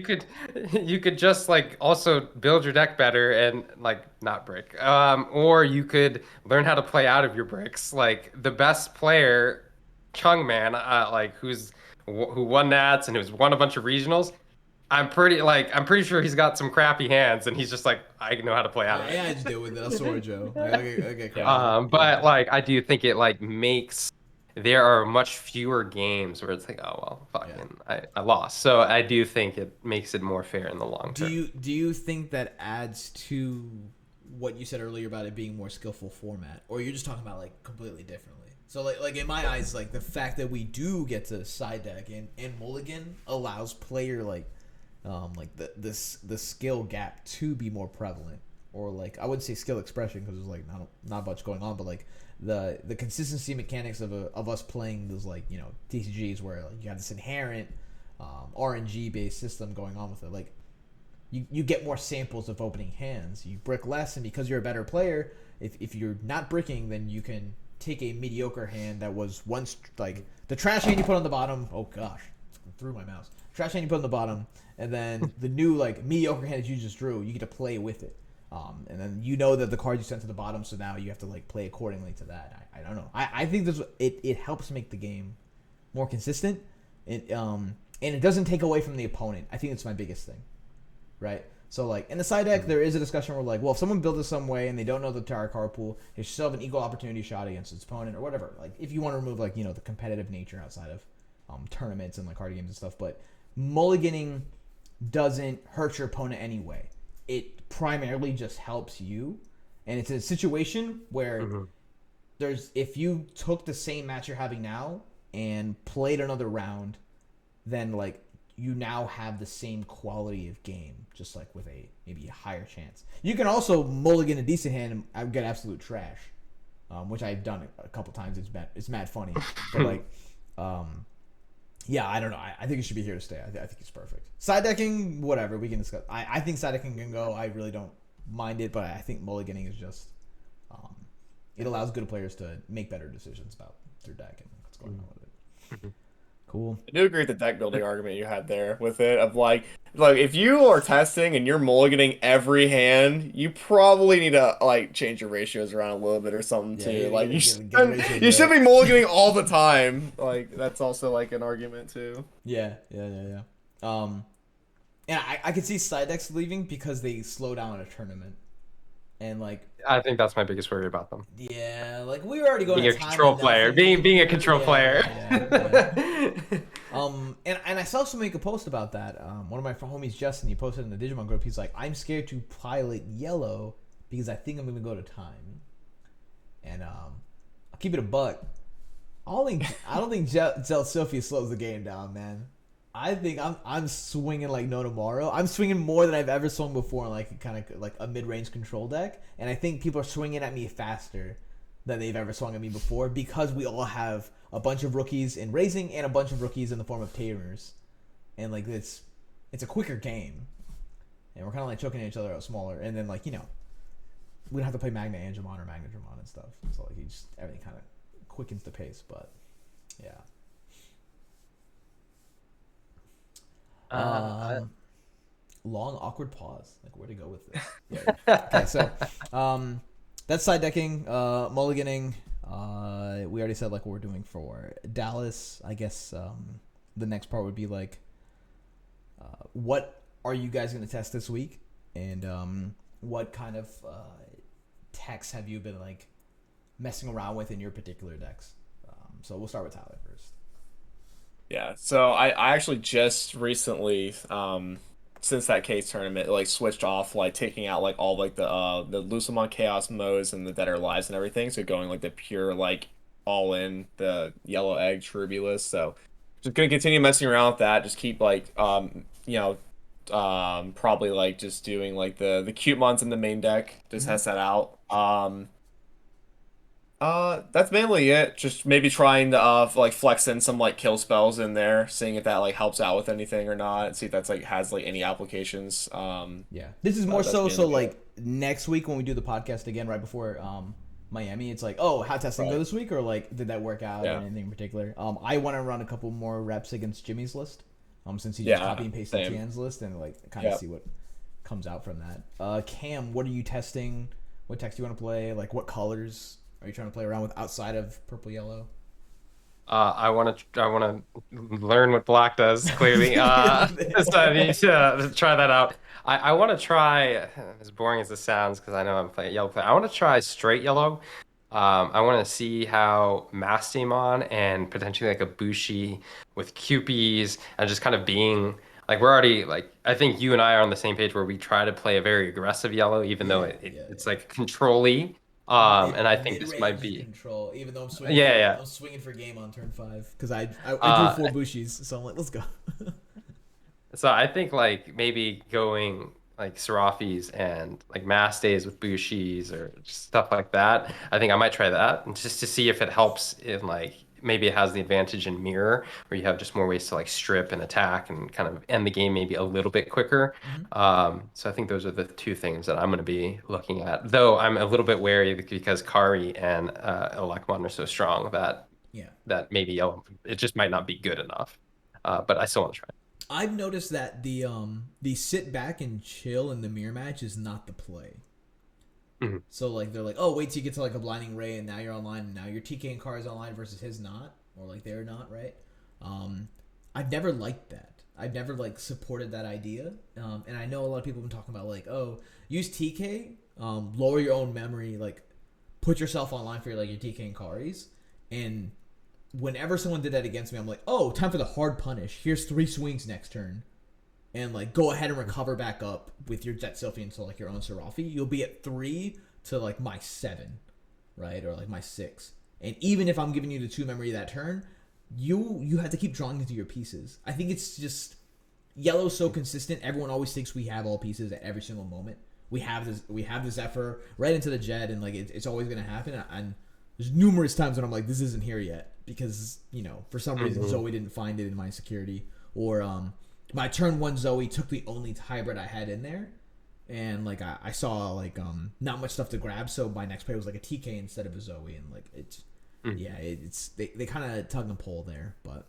could just like also build your deck better and like not brick. Or you could learn how to play out of your bricks. Like the best player, Chung Man, like who won Nats and who's won a bunch of regionals. I'm pretty sure he's got some crappy hands and he's just like I know how to play out of it. Yeah, I just deal with it. I'll sword Joe. Okay, But like I do think it like makes there are much fewer games where it's like, oh well, fucking I lost. So I do think it makes it more fair in the long term. Do you think that adds to what you said earlier about it being more skillful format, or you're just talking about like completely differently? So like in my eyes, like the fact that we do get to side deck and mulligan allows player like the skill gap to be more prevalent, or like I wouldn't say skill expression because there's like not much going on, but like the consistency mechanics of us playing those like TCGs where like you have this inherent RNG based system going on with it. Like you get more samples of opening hands, you brick less, and because you're a better player, if you're not bricking, then you can take a mediocre hand that was once like the trash hand you put on the bottom. Oh gosh, it's through my mouse. Trash hand you put on the bottom, and then the new like mediocre hand that you just drew, you get to play with it. And then that the card you sent to the bottom, so now you have to like play accordingly to that. I don't know. I think it helps make the game more consistent. And it doesn't take away from the opponent. I think that's my biggest thing. Right? So like in the side deck, there is a discussion where like, well, if someone builds it some way and they don't know the entire card pool, they should still have an equal opportunity shot against its opponent or whatever. Like if you want to remove like the competitive nature outside of tournaments and like card games and stuff, but mulliganing doesn't hurt your opponent anyway. It primarily just helps you, and it's a situation where if you took the same match you're having now and played another round, then like you now have the same quality of game, just like with maybe a higher chance. You can also mulligan a decent hand and get absolute trash, which I've done a couple times. It's mad funny, but like, yeah, I don't know. I think it should be here to stay. I think it's perfect. Side decking, whatever we can discuss. I think side decking can go. I really don't mind it, but I think mulliganing is just it allows good players to make better decisions about their deck and what's going on with it. Cool. I do agree with the deck building argument you had there with it of like if you are testing and you're mulliganing every hand, you probably need to like change your ratios around a little bit or something Yeah, too. you Like gotta get the ratios you should right. be mulliganing all the time. Like that's also like an argument too. Yeah. And I could see side decks leaving because they slow down a tournament. And like, I think that's my biggest worry about them. yeah, like we were already going Being to a time control enough player, and we being a control player. And I saw someone make a post about that. One of my homies, Justin, he posted in the Digimon group. He's like, I'm scared to pilot yellow because I think I'm gonna go to time. And I'll keep it a buck. I don't think Zel Sophia slows the game down, man. I think I'm swinging like no tomorrow. I'm swinging more than I've ever swung before in like kind of like a mid-range control deck, and I think people are swinging at me faster than they've ever swung at me before because we all have a bunch of rookies in raising and a bunch of rookies in the form of tamers, and like it's a quicker game, and we're kind of like choking each other out smaller, and then like we don't have to play Magna Angemon or Magna Dramon and stuff, so like everything kind of quickens the pace, but yeah. Long awkward pause. Like where to go with this? Yeah. Okay, so that's side decking, mulliganing. We already said like what we're doing for Dallas. I guess the next part would be like, what are you guys gonna test this week, and what kind of techs have you been like messing around with in your particular decks? So we'll start with Tyler first. Yeah, so I actually just recently, since that case tournament, like switched off like taking out like all like the Lucemon Chaos modes and the Dead or Alives and everything, so going like the pure like all in the yellow egg Tribulus. So just gonna continue messing around with that. Just keep like probably like just doing like the cute mons in the main deck. Just test that out. That's mainly it. Just maybe trying to like flex in some like kill spells in there, seeing if that like helps out with anything or not. See if that's like has like any applications. Yeah, this is more that's so mainly like next week when we do the podcast again, right before Miami. It's like, oh, how testing go Right. this week, or like did that work out or Yeah. anything in particular? I want to run a couple more reps against Jimmy's list, since he just Yeah, copy and pasted same. Tian's list and like kind of Yep. see what comes out from that. Cam, what are you testing? What text do you want to play? Like what colors are you trying to play around with outside of purple yellow? I want to learn what black does clearly. So I need to try that out. I want to try, as boring as this sounds, because I know I'm playing yellow play. I want to try straight yellow. I want to see how Mastemon and potentially like a Bushi with Cupies and just kind of being like we're already like I think you and I are on the same page where we try to play a very aggressive yellow, even though it's like control-y. And I think this might Mid-range be. control, even though I'm Yeah. swinging for game on turn 5 because I drew Uh, 4 Bushis, so I'm like, let's go. So I think like maybe going like Seraphi's and like mass days with Bushis or stuff like that. I think I might try that and just to see if it helps in like maybe it has the advantage in mirror where you have just more ways to like strip and attack and kind of end the game maybe a little bit quicker. So I think those are the two things that I'm going to be looking at. Though I'm a little bit wary because Kari and Elekmon are so strong Yeah. that maybe yellow it just might not be good enough. But I still want to try. I've noticed that the sit back and chill in the mirror match is not the play. Mhm. So like they're like, oh, wait till you get to like a blinding ray and now you're online and now your TK and car is online versus his not, or like they're not, right? I've never liked that. I've never like supported that idea. And I know a lot of people have been talking about like, oh, use TK, lower your own memory, like put yourself online for like your TK and Karis. And whenever someone did that against me, I'm like, oh, time for the hard punish. Here's 3 swings next turn. And like go ahead and recover back up with your Jet Sylphian to like your own Seraphi. You'll be at 3 to like my 7, right? Or like my 6. And even if I'm giving you the 2 memory that turn, you have to keep drawing into your pieces. I think it's just yellow's so consistent. Everyone always thinks we have all pieces at every single moment. We have the Zephyr right into the Jet, and like it's always gonna happen. And there's numerous times when I'm like, this isn't here yet because for some reason Zoe didn't find it in my security, or my turn 1 Zoe took the only hybrid I had in there, and like I saw like not much stuff to grab, so my next play was like a TK instead of a Zoe, and like it's they kind of tug and pull there, but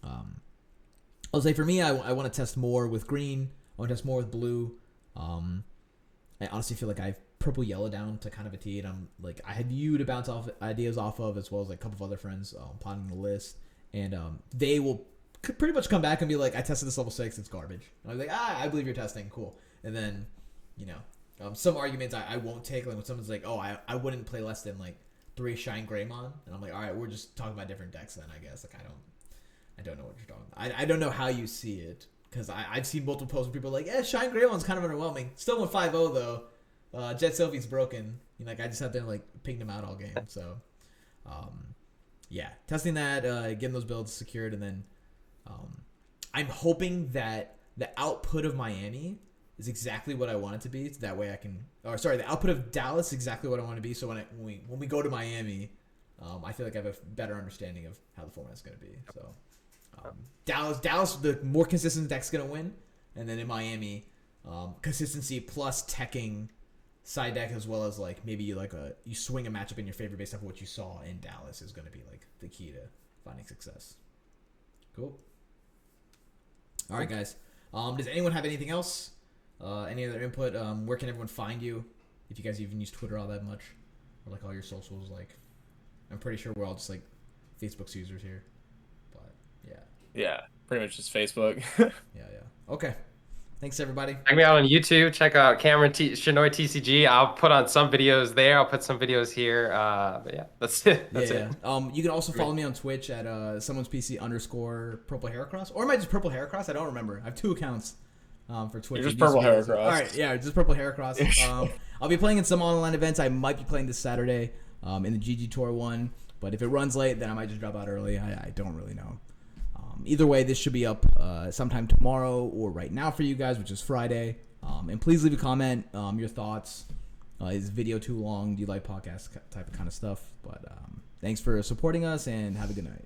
I'll say for me, I want to test more with green. I want to test more with blue. I honestly feel like I have purple yellow down to kind of a T, and I'm like I had you to bounce off ideas off of, as well as like a couple of other friends potting the list, and they will pretty much come back and be like, I tested this level 6, it's garbage. And I was like, I believe you're testing, cool. And then, some arguments I won't take, like when someone's like, oh, I wouldn't play less than like 3 Shine Greymon, and I'm like, all right, we're just talking about different decks then, I guess. Like I don't know what you're talking about. I don't know how you see it, because I've seen multiple posts where people are like, yeah, Shine Greymon's kind of underwhelming. Still went 5-0 though. Jet Sylvie's broken. Like I just sat there and like pinged him out all game. So, yeah, testing that, getting those builds secured, and then I'm hoping that the output of Miami is exactly what I want it to be. So that way I can, the output of Dallas is exactly what I want to be. So when we go to Miami, I feel like I have a better understanding of how the format is going to be. So Dallas, the more consistent deck's going to win, and then in Miami, consistency plus teching side deck, as well as like maybe you swing a matchup in your favor based off of what you saw in Dallas, is going to be like the key to finding success. Cool. All right, guys. Does anyone have anything else? Any other input? Where can everyone find you? If you guys even use Twitter all that much, or like all your socials, like I'm pretty sure we're all just like Facebook's users here. But yeah. Yeah, pretty much just Facebook. Yeah. Okay. Thanks, everybody. Check me out on YouTube. Check out Shenoy TCG. I'll put on some videos there. I'll put some videos here. But yeah, that's it. That's it. You can also follow me on Twitch at someone's PC _ Purple Heracross. Or am I just Purple Heracross? I don't remember. I have 2 accounts for Twitch. You're just Purple Heracross. All right, yeah, just Purple Heracross. I'll be playing in some online events. I might be playing this Saturday in the GG Tour one. But if it runs late, then I might just drop out early. I don't really know. Either way, this should be up sometime tomorrow or right now for you guys, which is Friday. And please leave a comment, your thoughts. Is video too long? Do you like podcast type of kind of stuff? But thanks for supporting us, and have a good night.